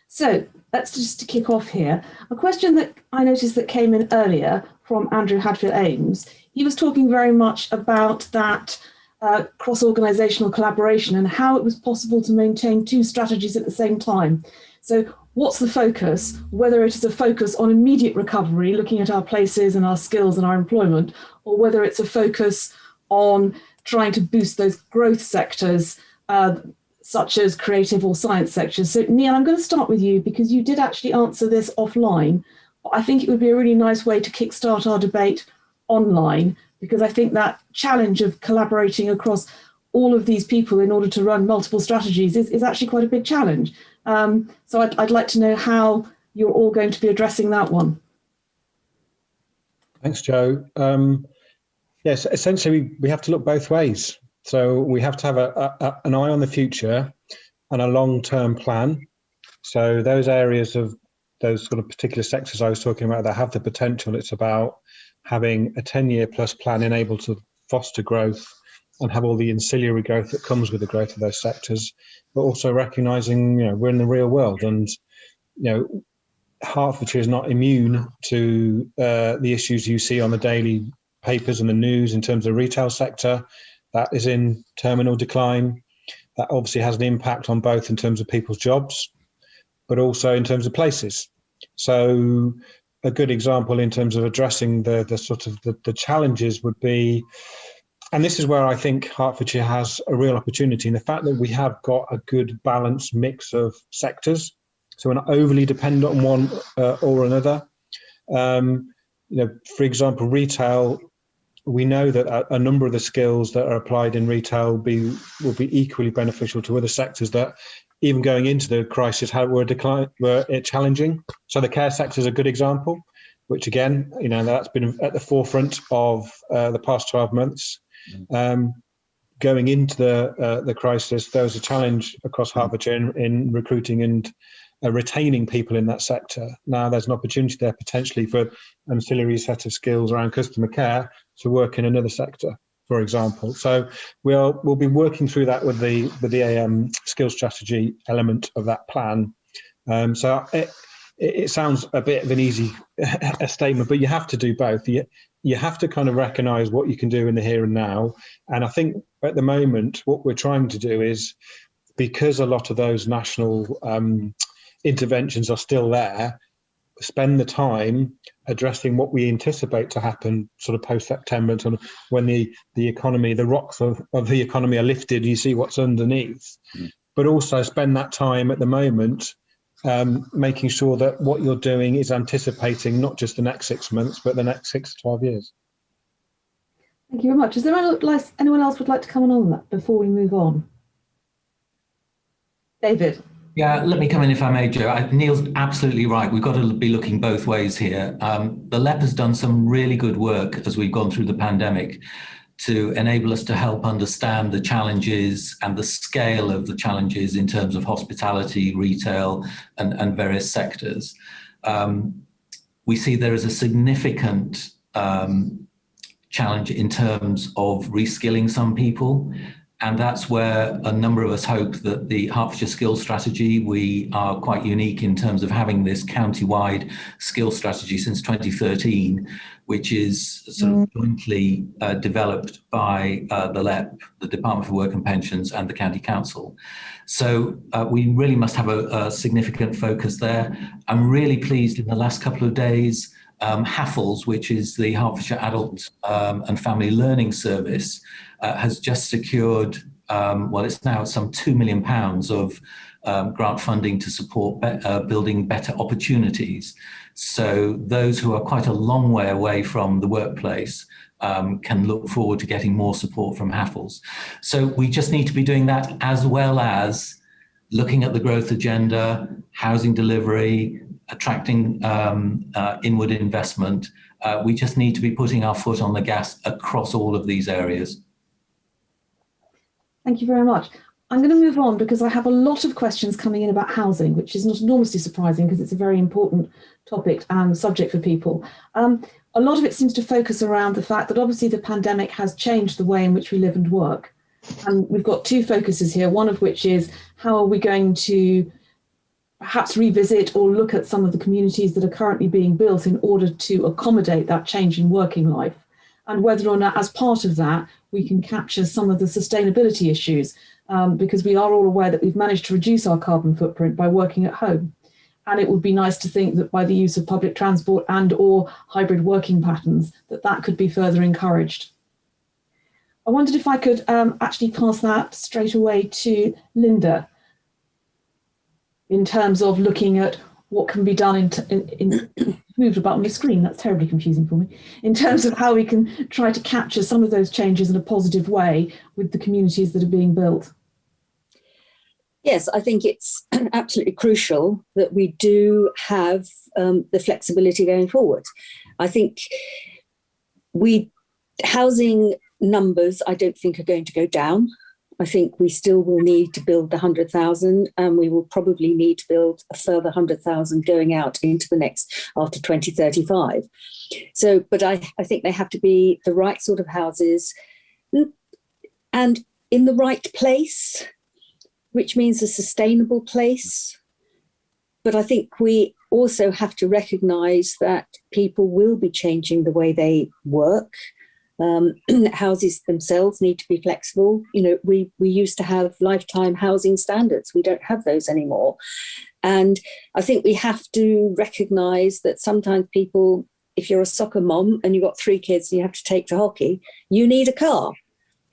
Speaker 10: So let's just to kick off here. A question that I noticed that came in earlier from Andrew Hadfield-Ames. He was talking very much about that cross-organisational collaboration and how it was possible to maintain two strategies at the same time. So what's the focus, whether it is a focus on immediate recovery, looking at our places and our skills and our employment, or whether it's a focus on trying to boost those growth sectors, such as creative or science sectors. So Neil, I'm going to start with you because you did actually answer this offline. I think it would be a really nice way to kickstart our debate online, because I think that challenge of collaborating across all of these people in order to run multiple strategies is actually quite a big challenge. So I'd like to know how you're all going to be addressing that one.
Speaker 6: Thanks, Joe. Yes, essentially we have to look both ways. So we have to have an eye on the future and a long-term plan. So those areas of those sort of particular sectors I was talking about that have the potential, it's about having a 10-year plus plan enabled to foster growth and have all the ancillary growth that comes with the growth of those sectors, but also recognising, we're in the real world, and Hertfordshire is not immune to the issues you see on the daily papers and the news in terms of the retail sector. That is in terminal decline. That obviously has an impact on both in terms of people's jobs, but also in terms of places. So a good example in terms of addressing the sort of the challenges would be, and this is where I think Hertfordshire has a real opportunity, in the fact that we have got a good balanced mix of sectors. So we're not overly dependent on one or another. For example, retail, we know that a number of the skills that are applied in retail will be equally beneficial to other sectors that, even going into the crisis, were challenging. So the care sector is a good example, which again, that's been at the forefront of the past 12 months. going into the crisis, there was a challenge across Hertfordshire in recruiting and retaining people in that sector. Now there's an opportunity there potentially for an ancillary set of skills around customer care to work in another sector, for example. So we'll be working through that with the AM skills strategy element of that plan. So it sounds a bit of an easy statement, but you have to do both. You have to kind of recognise what you can do in the here and now. And I think at the moment, what we're trying to do is, because a lot of those national interventions are still there, spend the time addressing what we anticipate to happen sort of post-September, sort of when the economy, the rocks of the economy are lifted, you see what's underneath. But also spend that time at the moment making sure that what you're doing is anticipating not just the next 6 months, but the next 6 to 12 years.
Speaker 10: Thank you very much. Is there anyone else would like to come on that before we move on? David.
Speaker 1: Yeah, let me come in if I may, Joe. Neil's absolutely right. We've got to be looking both ways here. The LEP has done some really good work as we've gone through the pandemic to enable us to help understand the challenges and the scale of the challenges in terms of hospitality, retail, and various sectors. We see there is a significant challenge in terms of reskilling some people. And that's where a number of us hope that the Hertfordshire Skills Strategy, we are quite unique in terms of having this county-wide skills strategy since 2013, which is sort of jointly developed by the LEP, the Department for Work and Pensions, and the County Council. So we really must have a significant focus there. I'm really pleased in the last couple of days, HAFLS, which is the Hertfordshire Adult and Family Learning Service, has just secured, well, it's now some £2 million of grant funding to support building better opportunities. So those who are quite a long way away from the workplace can look forward to getting more support from HAFLS. So we just need to be doing that, as well as looking at the growth agenda, housing delivery, attracting inward investment. We just need to be putting our foot on the gas across all of these areas.
Speaker 10: Thank you very much. I'm going to move on because I have a lot of questions coming in about housing, which is not enormously surprising because it's a very important topic and subject for people. A lot of it seems to focus around the fact that obviously the pandemic has changed the way in which we live and work. And we've got two focuses here, one of which is how are we going to perhaps revisit or look at some of the communities that are currently being built in order to accommodate that change in working life, and whether or not as part of that we can capture some of the sustainability issues, because we are all aware that we've managed to reduce our carbon footprint by working at home. And it would be nice to think that by the use of public transport and or hybrid working patterns, that could be further encouraged. I wondered if I could actually pass that straight away to Linda in terms of looking at what can be done moved about on the screen, that's terribly confusing for me, in terms of how we can try to capture some of those changes in a positive way with the communities that are being built.
Speaker 8: Yes, I think it's absolutely crucial that we do have the flexibility going forward. I think housing numbers, I don't think, are going to go down. I think we still will need to build the 100,000, and we will probably need to build a further 100,000 going out into the next after 2035. So, but I think they have to be the right sort of houses and in the right place, which means a sustainable place. But I think we also have to recognise that people will be changing the way they work. Houses themselves need to be flexible. You know, we used to have lifetime housing standards. We don't have those anymore. And I think we have to recognise that sometimes people, if you're a soccer mom and you've got 3 kids and you have to take to hockey, you need a car.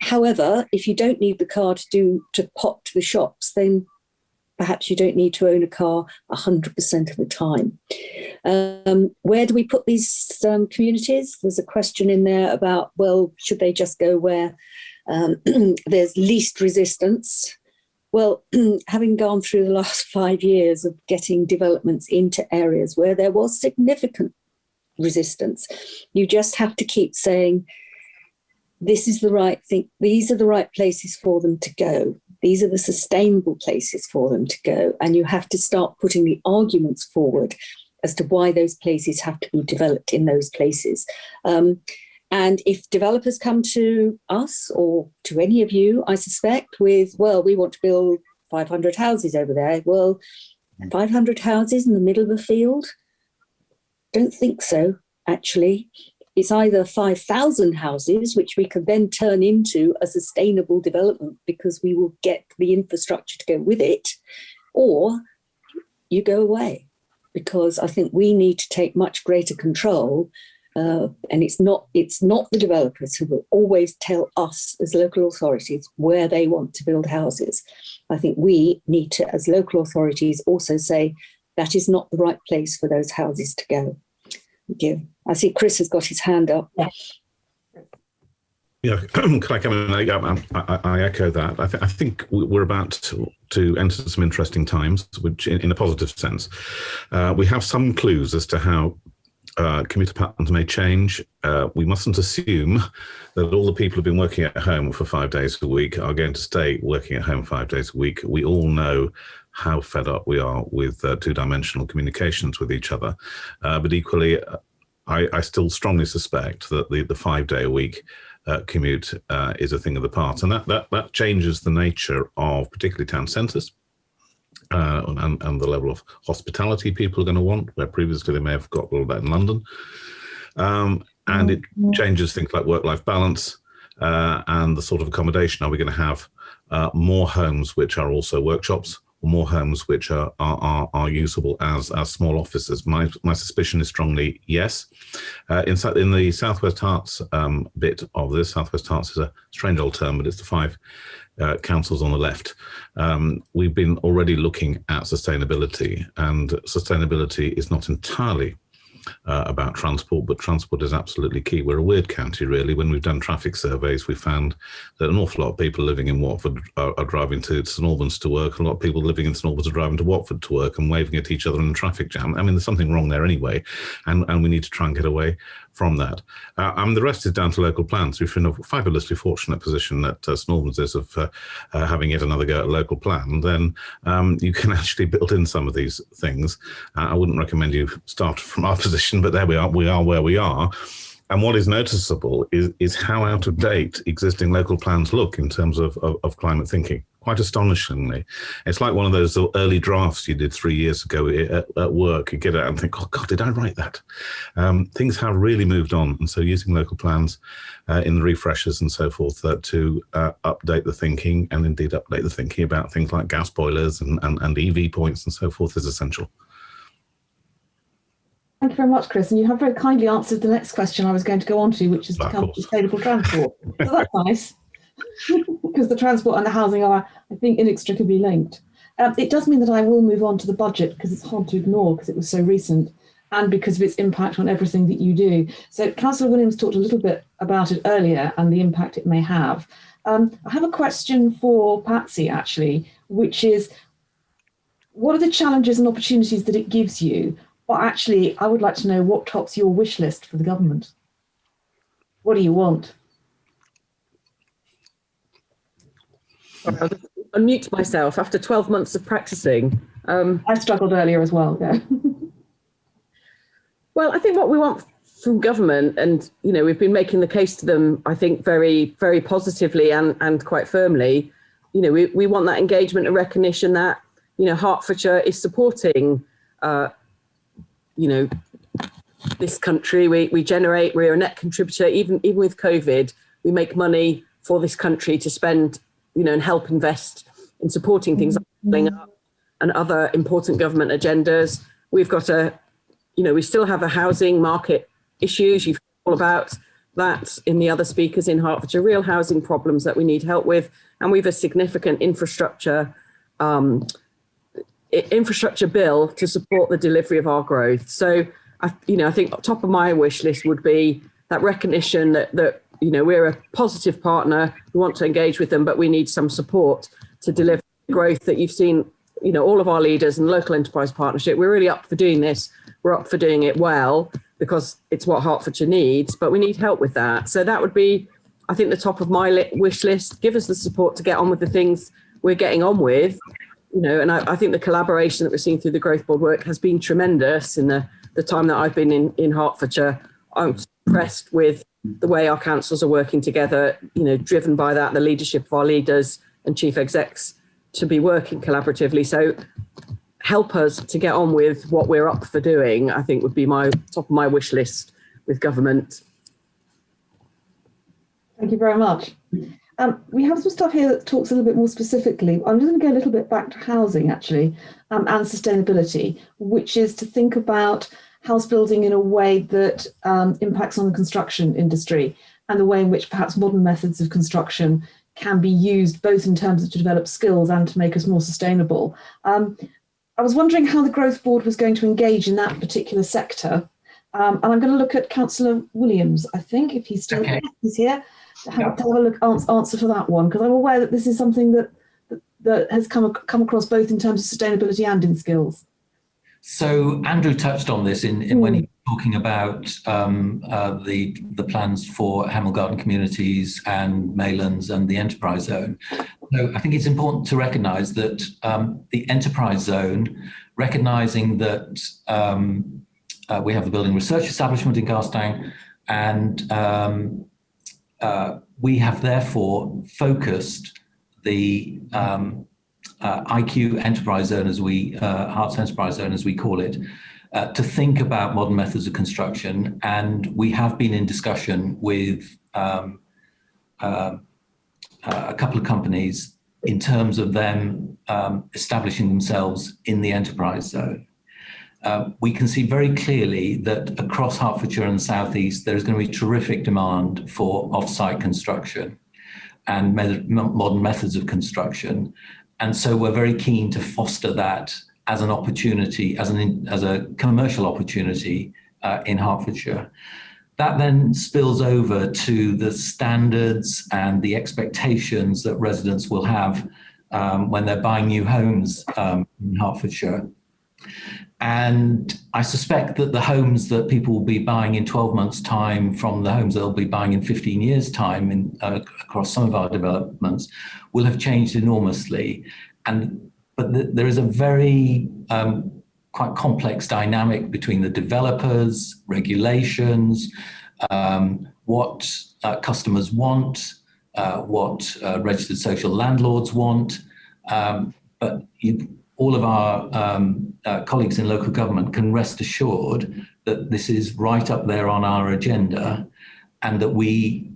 Speaker 8: However, if you don't need the car to pop to the shops, then perhaps you don't need to own a car 100% of the time. Where do we put these communities? There's a question in there about, well, should they just go where there's least resistance? Well, having gone through the last 5 years of getting developments into areas where there was significant resistance, you just have to keep saying, this is the right thing. These are the right places for them to go. These are the sustainable places for them to go. And you have to start putting the arguments forward as to why those places have to be developed in those places. And if developers come to us or to any of you, I suspect, with, well, we want to build 500 houses over there. Well, 500 houses in the middle of a field? Don't think so, actually. It's either 5,000 houses, which we can then turn into a sustainable development because we will get the infrastructure to go with it, or you go away. Because I think we need to take much greater control, and it's not the developers who will always tell us as local authorities where they want to build houses. I think we need to, as local authorities, also say that is not the right place for those houses to go. Thank you. I see Chris has got his hand up.
Speaker 5: Yeah, can I come in? I echo that. I think we're about to enter some interesting times, which in a positive sense. We have some clues as to how commuter patterns may change. We mustn't assume that all the people who've been working at home for 5 days a week are going to stay working at home 5 days a week. We all know how fed up we are with two-dimensional communications with each other. But equally, I still strongly suspect that the 5 day a week commute is a thing of the past, and that changes the nature of particularly town centres and the level of hospitality people are going to want, where previously they may have got all of that in London. And it changes things like work-life balance and the sort of accommodation. Are we going to have more homes which are also workshops, or more homes which are usable as small offices? My suspicion is strongly yes. In the Southwest Herts bit of this, Southwest Herts is a strange old term, but it's the 5 councils on the left. We've been already looking at sustainability, and sustainability is not entirely about transport, but transport is absolutely key. We're a weird county, really. When we've done traffic surveys, we found that an awful lot of people living in Watford are driving to St Albans to work. A lot of people living in St Albans are driving to Watford to work and waving at each other in a traffic jam. I mean, there's something wrong there anyway, and we need to try and get away from that. The rest is down to local plans. We're in a fabulously fortunate position that St Albans is of having yet another go at a local plan. Then you can actually build in some of these things. I wouldn't recommend you start from our position, but there we are where we are. And what is noticeable is how out of date existing local plans look in terms of climate thinking. Quite astonishingly. It's like one of those early drafts you did 3 years ago at work. You get out and think, oh God, did I write that? Things have really moved on. And so using local plans in the refreshers and so forth to update the thinking, and indeed update the thinking about things like gas boilers and EV points and so forth, is essential.
Speaker 10: Thank you very much, Chris. And you have very kindly answered the next question I was going to go on to, which is sustainable transport. So that's nice. Because the transport and the housing are, I think, inextricably linked. It does mean that I will move on to the budget, because it's hard to ignore because it was so recent, and because of its impact on everything that you do. So Councillor Williams talked a little bit about it earlier and the impact it may have. I have a question for Patsy, actually, which is, what are the challenges and opportunities that it gives you? But actually, I would like to know what tops your wish list for the government. What do you want?
Speaker 2: I'll just unmute myself after 12 months of practicing.
Speaker 10: I struggled earlier as well. Yeah.
Speaker 2: Well, I think what we want from government, and we've been making the case to them, I think, very, very positively and quite firmly. We want that engagement and recognition that Hertfordshire is supporting this country. We're a net contributor. Even with COVID, we make money for this country to spend, and help invest in supporting things like Building Up and other important government agendas. We've got we still have a housing market issues. You've heard all about that in the other speakers in Hertfordshire, real housing problems that we need help with. And we have a significant infrastructure bill to support the delivery of our growth. So, I think top of my wish list would be that recognition that we're a positive partner. We want to engage with them, but we need some support to deliver growth that you've seen, all of our leaders and local enterprise partnership. We're really up for doing this. We're up for doing it well because it's what Hertfordshire needs, but we need help with that. So that would be I think the top of my wish list, give us the support to get on with the things we're getting on with, and I think the collaboration that we're seeing through the Growth Board work has been tremendous in the time that I've been in Hertfordshire. I'm impressed with the way our councils are working together, driven by that, the leadership of our leaders and chief execs to be working collaboratively. So help us to get on with what we're up for doing, I think would be my top of my wish list with government.
Speaker 10: Thank you very much. We have some stuff here that talks a little bit more specifically. I'm just going to go a little bit back to housing, actually, and sustainability, which is to think about house building in a way that impacts on the construction industry and the way in which perhaps modern methods of construction can be used both in terms of to develop skills and to make us more sustainable. I was wondering how the Growth Board was going to engage in that particular sector. And I'm going to look at Councillor Williams, I think, if he's still he's here, to have a look answer for that one, because I'm aware that this is something that has come across both in terms of sustainability and in skills.
Speaker 1: So Andrew touched on this in when he was talking about the plans for Hemel Garden communities and Maylands and the enterprise zone. So I think it's important to recognise that the enterprise zone, recognising that we have the Building Research Establishment in Garstang, and we have therefore focused the IQ Enterprise Zone, as Herts Enterprise Zone, as we call it, to think about modern methods of construction. And we have been in discussion with a couple of companies in terms of them establishing themselves in the enterprise zone. We can see very clearly that across Hertfordshire and the South East, there is going to be terrific demand for off-site construction and modern methods of construction. And so we're very keen to foster that as an opportunity, as a commercial opportunity in Hertfordshire. That then spills over to the standards and the expectations that residents will have when they're buying new homes in Hertfordshire. And I suspect that the homes that people will be buying in 12 months' time from the homes they'll be buying in 15 years' time across some of our developments will have changed enormously. But there is a very quite complex dynamic between the developers, regulations, what customers want, what registered social landlords want. But all of our colleagues in local government can rest assured that this is right up there on our agenda, and that we,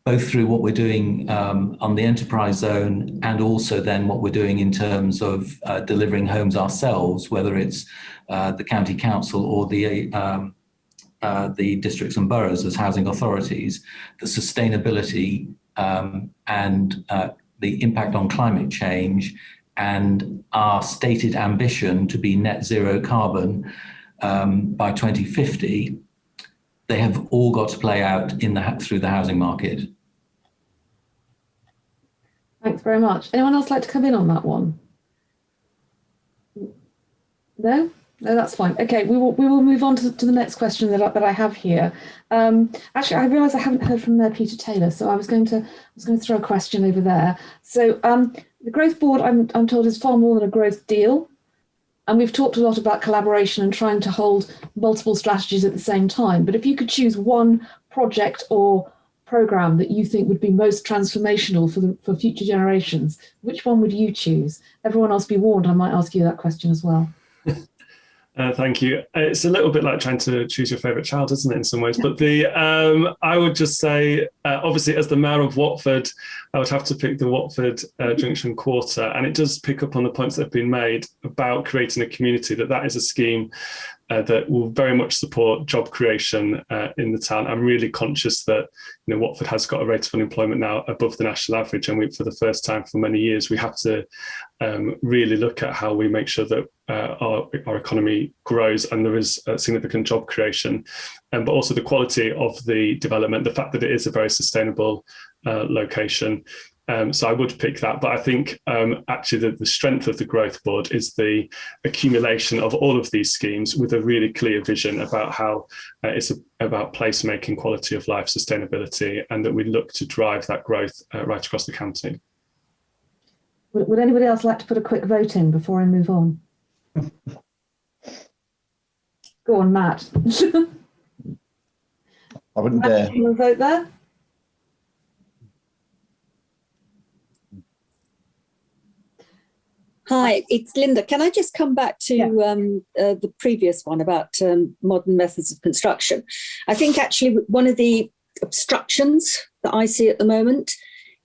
Speaker 1: both through what we're doing on the enterprise zone and also then what we're doing in terms of delivering homes ourselves, whether it's the county council or the districts and boroughs as housing authorities, the sustainability and the impact on climate change and our stated ambition to be net zero carbon by 2050, they have all got to play out through the housing market.
Speaker 10: Thanks very much. Anyone else like to come in on that one? No? No, that's fine. Okay, we will move on to the next question that I have here. Actually, I realise I haven't heard from Peter Taylor, so I was going to throw a question over there. So the Growth Board, I'm told, is far more than a growth deal, and we've talked a lot about collaboration and trying to hold multiple strategies at the same time. But if you could choose one project or programme that you think would be most transformational for future generations, which one would you choose? Everyone else be warned, I might ask you that question as well.
Speaker 9: Thank you. It's a little bit like trying to choose your favourite child, isn't it, in some ways? But I would just say, obviously, as the Mayor of Watford, I would have to pick the Watford Junction Quarter. And it does pick up on the points that have been made about creating a community, that is a scheme that will very much support job creation in the town. I'm really conscious that Watford has got a rate of unemployment now above the national average, and for the first time for many years, we have to really look at how we make sure that our economy grows and there is significant job creation, but also the quality of the development, the fact that it is a very sustainable location. So I would pick that. But I think actually the strength of the Growth Board is the accumulation of all of these schemes with a really clear vision about how it's about placemaking, quality of life, sustainability, and that we look to drive that growth right across the county.
Speaker 10: Would anybody else like to put a quick vote in before I move on? Go on, Matt.
Speaker 3: I wouldn't dare.
Speaker 10: You want to vote there?
Speaker 8: Hi, it's Linda. Can I just come back to the previous one about modern methods of construction? I think actually one of the obstructions that I see at the moment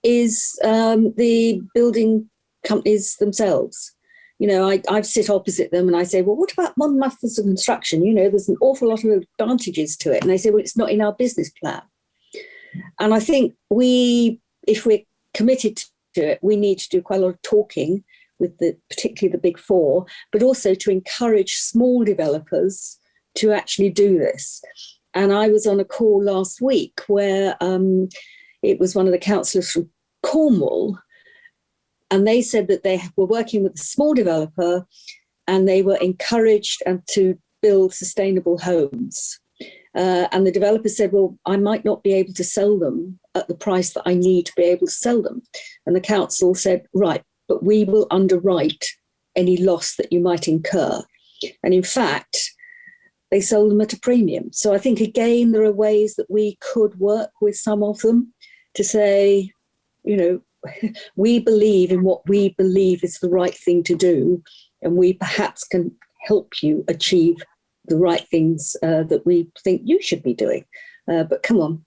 Speaker 8: is the building companies themselves. You know, I sit opposite them and I say, well, what about modern methods of construction? You know, there's an awful lot of advantages to it. And they say, well, it's not in our business plan. And I think if we're committed to it, we need to do quite a lot of talking with particularly the big four, but also to encourage small developers to actually do this. And I was on a call last week where it was one of the councillors from Cornwall, and they said that they were working with a small developer and they were encouraged to build sustainable homes. And the developer said, well, I might not be able to sell them at the price that I need to be able to sell them. And the council said, right, but we will underwrite any loss that you might incur. And in fact, they sold them at a premium. So I think, again, there are ways that we could work with some of them to say, you know, we believe in what we believe is the right thing to do, and we perhaps can help you achieve the right things that we think you should be doing. But come on,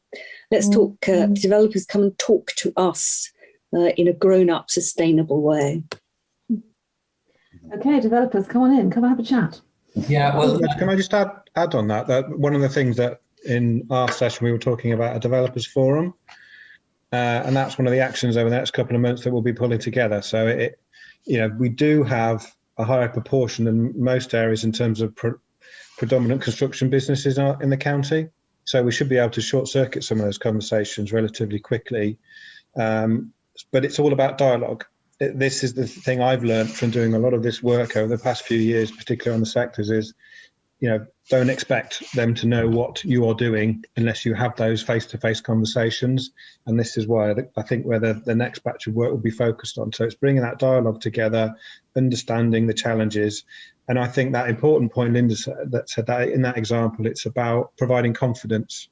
Speaker 8: let's talk, developers come and talk to us in a grown-up, sustainable way.
Speaker 10: Okay, developers, come on in, come and have a chat.
Speaker 1: Yeah, well,
Speaker 6: can I just add on that one of the things that in our session we were talking about a developers forum, and that's one of the actions over the next couple of months that we'll be pulling together. So we do have a higher proportion than most areas in terms of predominant construction businesses in the county. So we should be able to short circuit some of those conversations relatively quickly. But it's all about dialogue. This is the thing I've learned from doing a lot of this work over the past few years, particularly on the sectors, is, you know, don't expect them to know what you are doing unless you have those face-to-face conversations. And this is why I think where the next batch of work will be focused on. So it's bringing that dialogue together, understanding the challenges. And I think that important point Linda said that in that example, it's about providing confidence,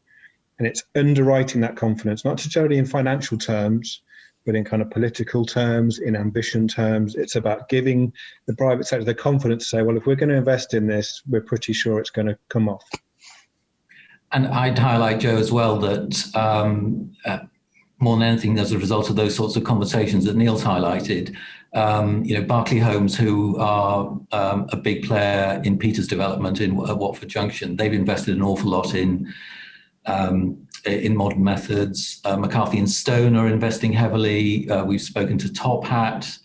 Speaker 6: and it's underwriting that confidence, not necessarily in financial terms, but in kind of political terms, in ambition terms. It's about giving the private sector the confidence to say, well, if we're going to invest in this, we're pretty sure it's going to come off.
Speaker 1: And I'd highlight, Joe, as well, that more than anything, as a result of those sorts of conversations that Neil's highlighted, Berkeley Homes, who are a big player in Peter's development at Watford Junction, they've invested an awful lot in modern methods. McCarthy and Stone are investing heavily. We've spoken to Top Hat.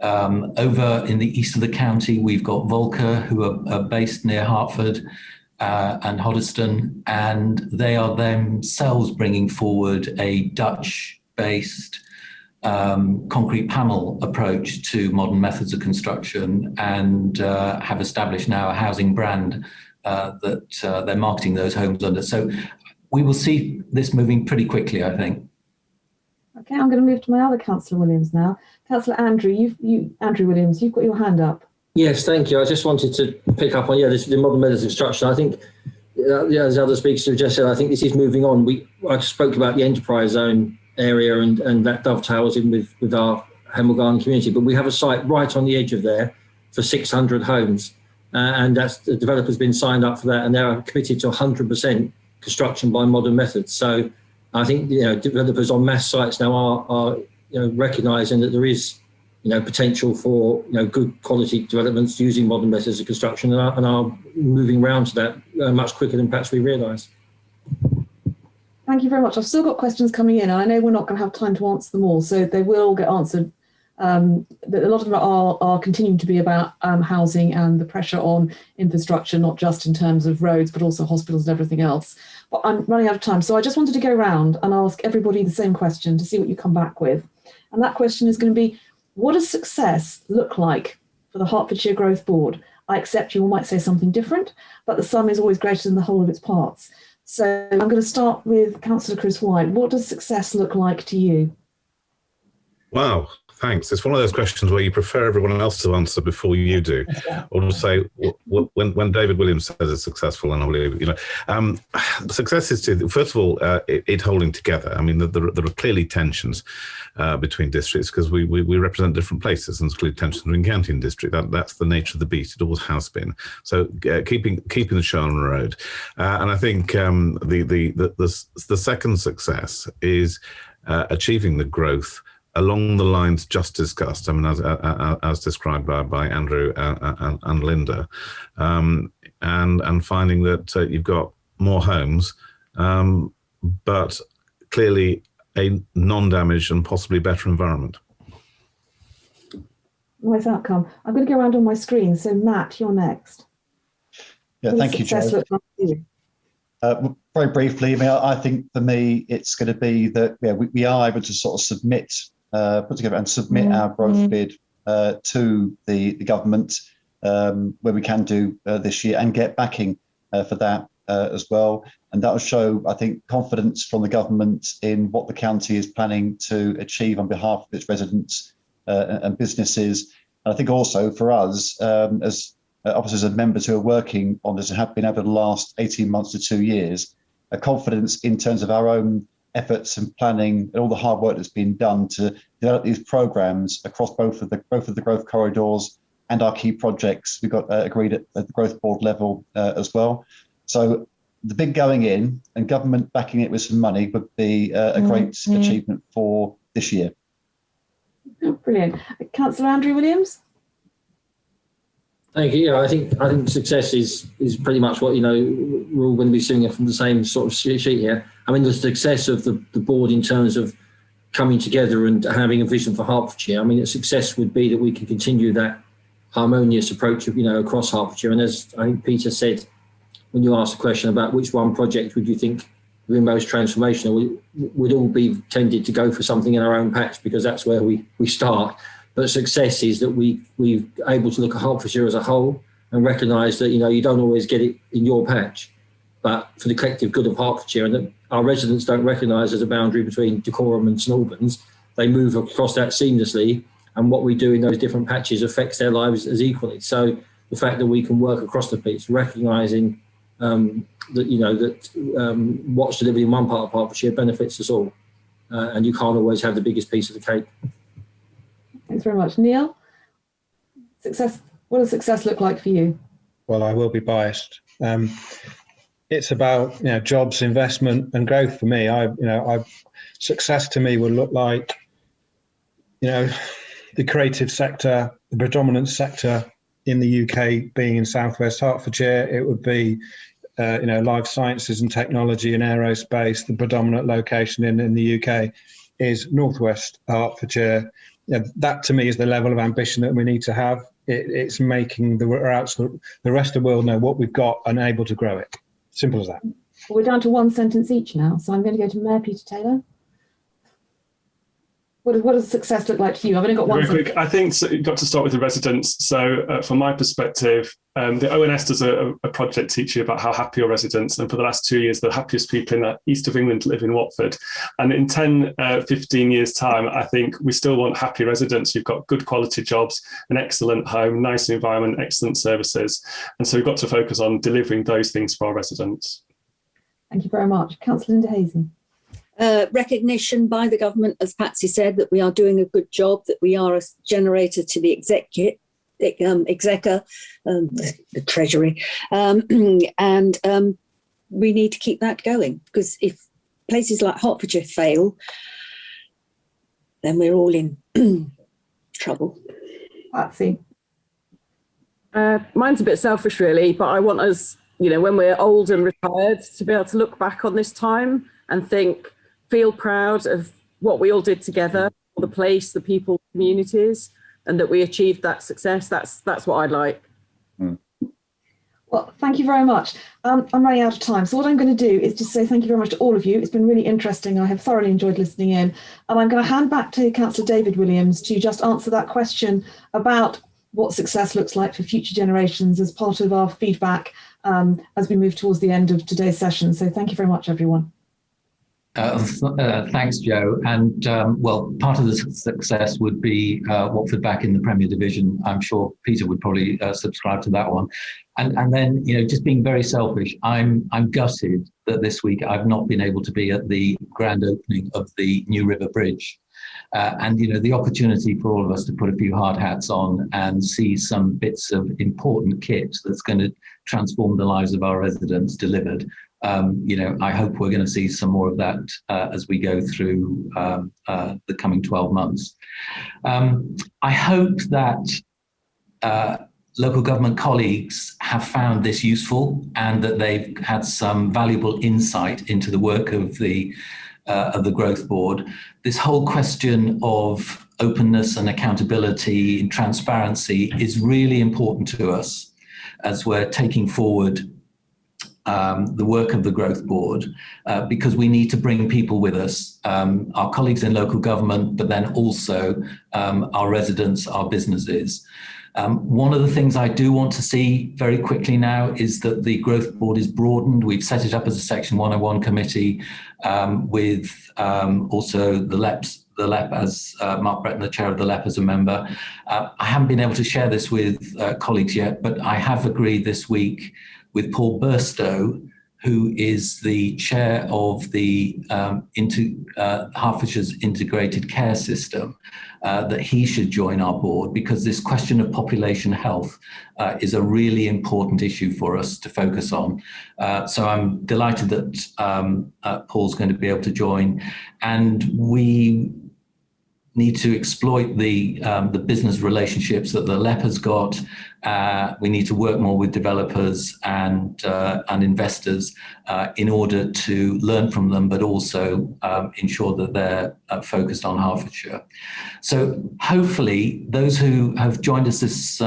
Speaker 1: Over in the east of the county, we've got Volker, who are based near Hertford and Hoddesdon, and they are themselves bringing forward a Dutch-based concrete panel approach to modern methods of construction, and have established now a housing brand that they're marketing those homes under. So we will see this moving pretty quickly, I think.
Speaker 10: Okay, I'm going to move to my other Councillor Williams now. Councillor Andrew, Andrew Williams, you've got your hand up.
Speaker 7: Yes, thank you. I just wanted to pick up on the modern methods of construction. I think, as other speakers have just said, I think this is moving on. I spoke about the enterprise zone area, and that dovetails in with our Hemel Garden community. But we have a site right on the edge of there for 600 homes, and the developer's been signed up for that, and they're committed to 100% construction by modern methods. So I think developers on mass sites now are recognising that there is potential for good quality developments using modern methods of construction, and are moving round to that much quicker than perhaps we realise.
Speaker 10: Thank you very much. I've still got questions coming in, and I know we're not going to have time to answer them all, so they will get answered. A lot of them are continuing to be about housing and the pressure on infrastructure, not just in terms of roads, but also hospitals and everything else. But I'm running out of time, so I just wanted to go around and ask everybody the same question to see what you come back with. And that question is going to be, what does success look like for the Hertfordshire Growth Board? I accept you all might say something different, but the sum is always greater than the whole of its parts. So I'm going to start with Councillor Chris White. What does success look like to you?
Speaker 5: Wow, thanks. It's one of those questions where you prefer everyone else to answer before you do, or to say when David Williams says it's successful, and I believe success is to, first of all, it holding together. I mean, there are clearly tensions between districts because we represent different places, and there's clearly tensions between county and district. That's the nature of the beast. It always has been. So keeping the show on the road, and I think the second success is achieving the growth along the lines just discussed. I mean, as described by Andrew and Linda, and finding that you've got more homes, but clearly a non-damaged and possibly better environment.
Speaker 10: Nice outcome. I'm going to go around on my screen. So Matt, you're next.
Speaker 3: Yeah, thank you, Jo. Very briefly, I mean, I think for me, it's going to be that we are able to sort of put together and submit our growth bid to the government where we can do this year, and get backing for that as well. And that will show, I think, confidence from the government in what the county is planning to achieve on behalf of its residents and businesses. And I think also for us, as officers and members who are working on this and have been over the last 18 months to 2 years, a confidence in terms of our own efforts and planning and all the hard work that's been done to develop these programs across both of the growth corridors and our key projects. We've got agreed at the growth board level as well. So the bid going in and government backing it with some money would be a great achievement for this year.
Speaker 10: Oh, brilliant. Councillor Andrew Williams?
Speaker 7: Thank you. Yeah, I think success is pretty much what, we're all going to be singing from the same sort of sheet here. I mean, the success of the board in terms of coming together and having a vision for Hertfordshire. I mean, a success would be that we can continue that harmonious approach of, across Hertfordshire. And as I think Peter said, when you asked the question about which one project would you think would be most transformational, we'd all be tended to go for something in our own patch because that's where we start. But success is that we're able to look at Hertfordshire as a whole and recognise that, you don't always get it in your patch, but for the collective good of Hertfordshire, and that our residents don't recognise there's a boundary between Dacorum and St Albans. They move across that seamlessly, and what we do in those different patches affects their lives as equally. So the fact that we can work across the piece, recognising that what's delivered in one part of Hertfordshire benefits us all, and you can't always have the biggest piece of the cake.
Speaker 10: Thanks very much. Neil, success. What does success look like for you?
Speaker 6: Well, I will be biased. It's about jobs, investment, and growth for me. Success to me will look like the creative sector, the predominant sector in the UK being in Southwest Hertfordshire. It would be life sciences and technology and aerospace. The predominant location in the UK is Northwest Hertfordshire. That to me is the level of ambition that we need to have. It's making the rest of the world know what we've got and able to grow it. Simple as that.
Speaker 10: We're down to one sentence each now, so I'm going to go to Mayor Peter Taylor. What does success look like to you? I've only got one.
Speaker 9: Very quick. I think you've got to start with the residents. So from my perspective, the ONS does a project teaching about how happy your residents, and for the last 2 years, the happiest people in the east of England live in Watford. And in 10, 15 years' time, I think we still want happy residents who've got good quality jobs, an excellent home, nice environment, excellent services. And so we've got to focus on delivering those things for our residents.
Speaker 10: Thank you very much. Councillor Linda Hazy.
Speaker 8: Recognition by the government, as Patsy said, that we are doing a good job, that we are a generator to the executive, executor, the Treasury, and we need to keep that going, because if places like Hertfordshire fail, then we're all in trouble.
Speaker 10: Patsy.
Speaker 2: Mine's a bit selfish, really, but I want us, when we're old and retired, to be able to look back on this time and feel proud of what we all did together, the place, the people, communities, and that we achieved that success. That's what I'd like.
Speaker 10: Well, Well, thank you very much. I'm running out of time. So what I'm going to do is just say thank you very much to all of you. It's been really interesting. I have thoroughly enjoyed listening in. And I'm going to hand back to Councillor David Williams to just answer that question about what success looks like for future generations as part of our feedback as we move towards the end of today's session. So thank you very much, everyone.
Speaker 1: Thanks, Joe. And well, part of the success would be Watford back in the Premier Division. I'm sure Peter would probably subscribe to that one. And then, you know, just being very selfish, I'm gutted that this week I've not been able to be at the grand opening of the New River Bridge. And, you know, the opportunity for all of us to put a few hard hats on and see some bits of important kit that's going to transform the lives of our residents delivered. You know, I hope we're going to see some more of that as we go through the coming 12 months. I hope that local government colleagues have found this useful and that they've had some valuable insight into the work of the Growth Board. This whole question of openness and accountability and transparency is really important to us as we're taking forward the work of the Growth Board, because we need to bring people with us, our colleagues in local government, but then also our residents, our businesses. One of the things I do want to see very quickly now is that the Growth Board is broadened. We've set it up as a Section 101 committee with also the LEP as Mark Breton, the chair of the LEP, as a member. I haven't been able to share this with colleagues yet, but I have agreed this week with Paul Burstow, who is the chair of the Hertfordshire's integrated care system, that he should join our board, because this question of population health is a really important issue for us to focus on. So I'm delighted that Paul's going to be able to join, and we need to exploit the business relationships that the LEP has got. We need to work more with developers and investors in order to learn from them, but also ensure that they're focused on Hertfordshire. So hopefully those who have joined us this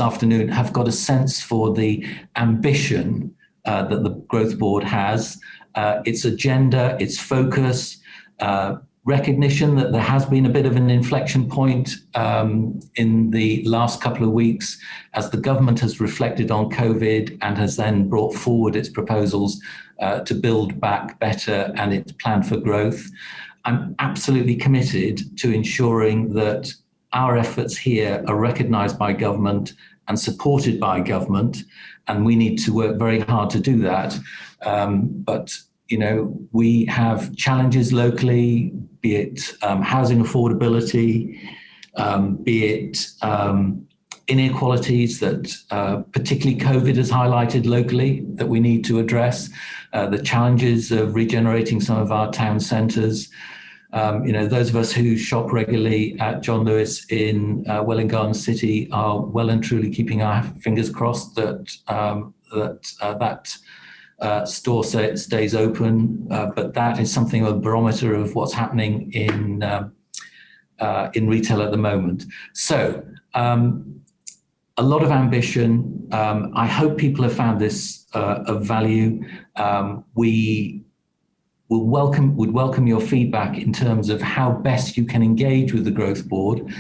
Speaker 1: afternoon have got a sense for the ambition that the Growth Board has, its agenda, its focus, recognition that there has been a bit of an inflection point in the last couple of weeks as the government has reflected on COVID and has then brought forward its proposals to build back better and its plan for growth. I'm absolutely committed to ensuring that our efforts here are recognised by government and supported by government, and we need to work very hard to do that. But you know, we have challenges locally, be it housing affordability, be it inequalities that particularly COVID has highlighted locally that we need to address, the challenges of regenerating some of our town centres. You know, those of us who shop regularly at John Lewis in Welwyn Garden City are well and truly keeping our fingers crossed that store stays open, but that is something of a barometer of what's happening in retail at the moment. So a lot of ambition. I hope people have found this of value. We would welcome your feedback in terms of how best you can engage with the Growth Board.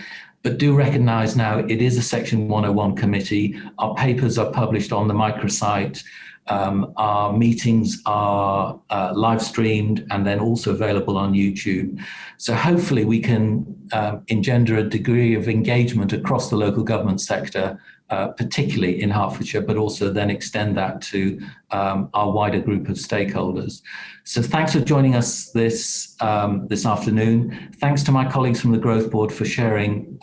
Speaker 1: But do recognise now it is a Section 101 committee. Our papers are published on the microsite. Our meetings are live streamed and then also available on YouTube. So hopefully we can engender a degree of engagement across the local government sector, particularly in Hertfordshire, but also then extend that to our wider group of stakeholders. So thanks for joining us this afternoon. Thanks to my colleagues from the Growth Board for sharing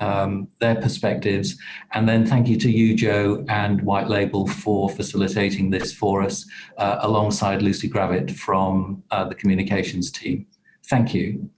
Speaker 1: their perspectives. And then thank you to you, Joe, and White Label for facilitating this for us, alongside Lucy Gravitt from the communications team. Thank you.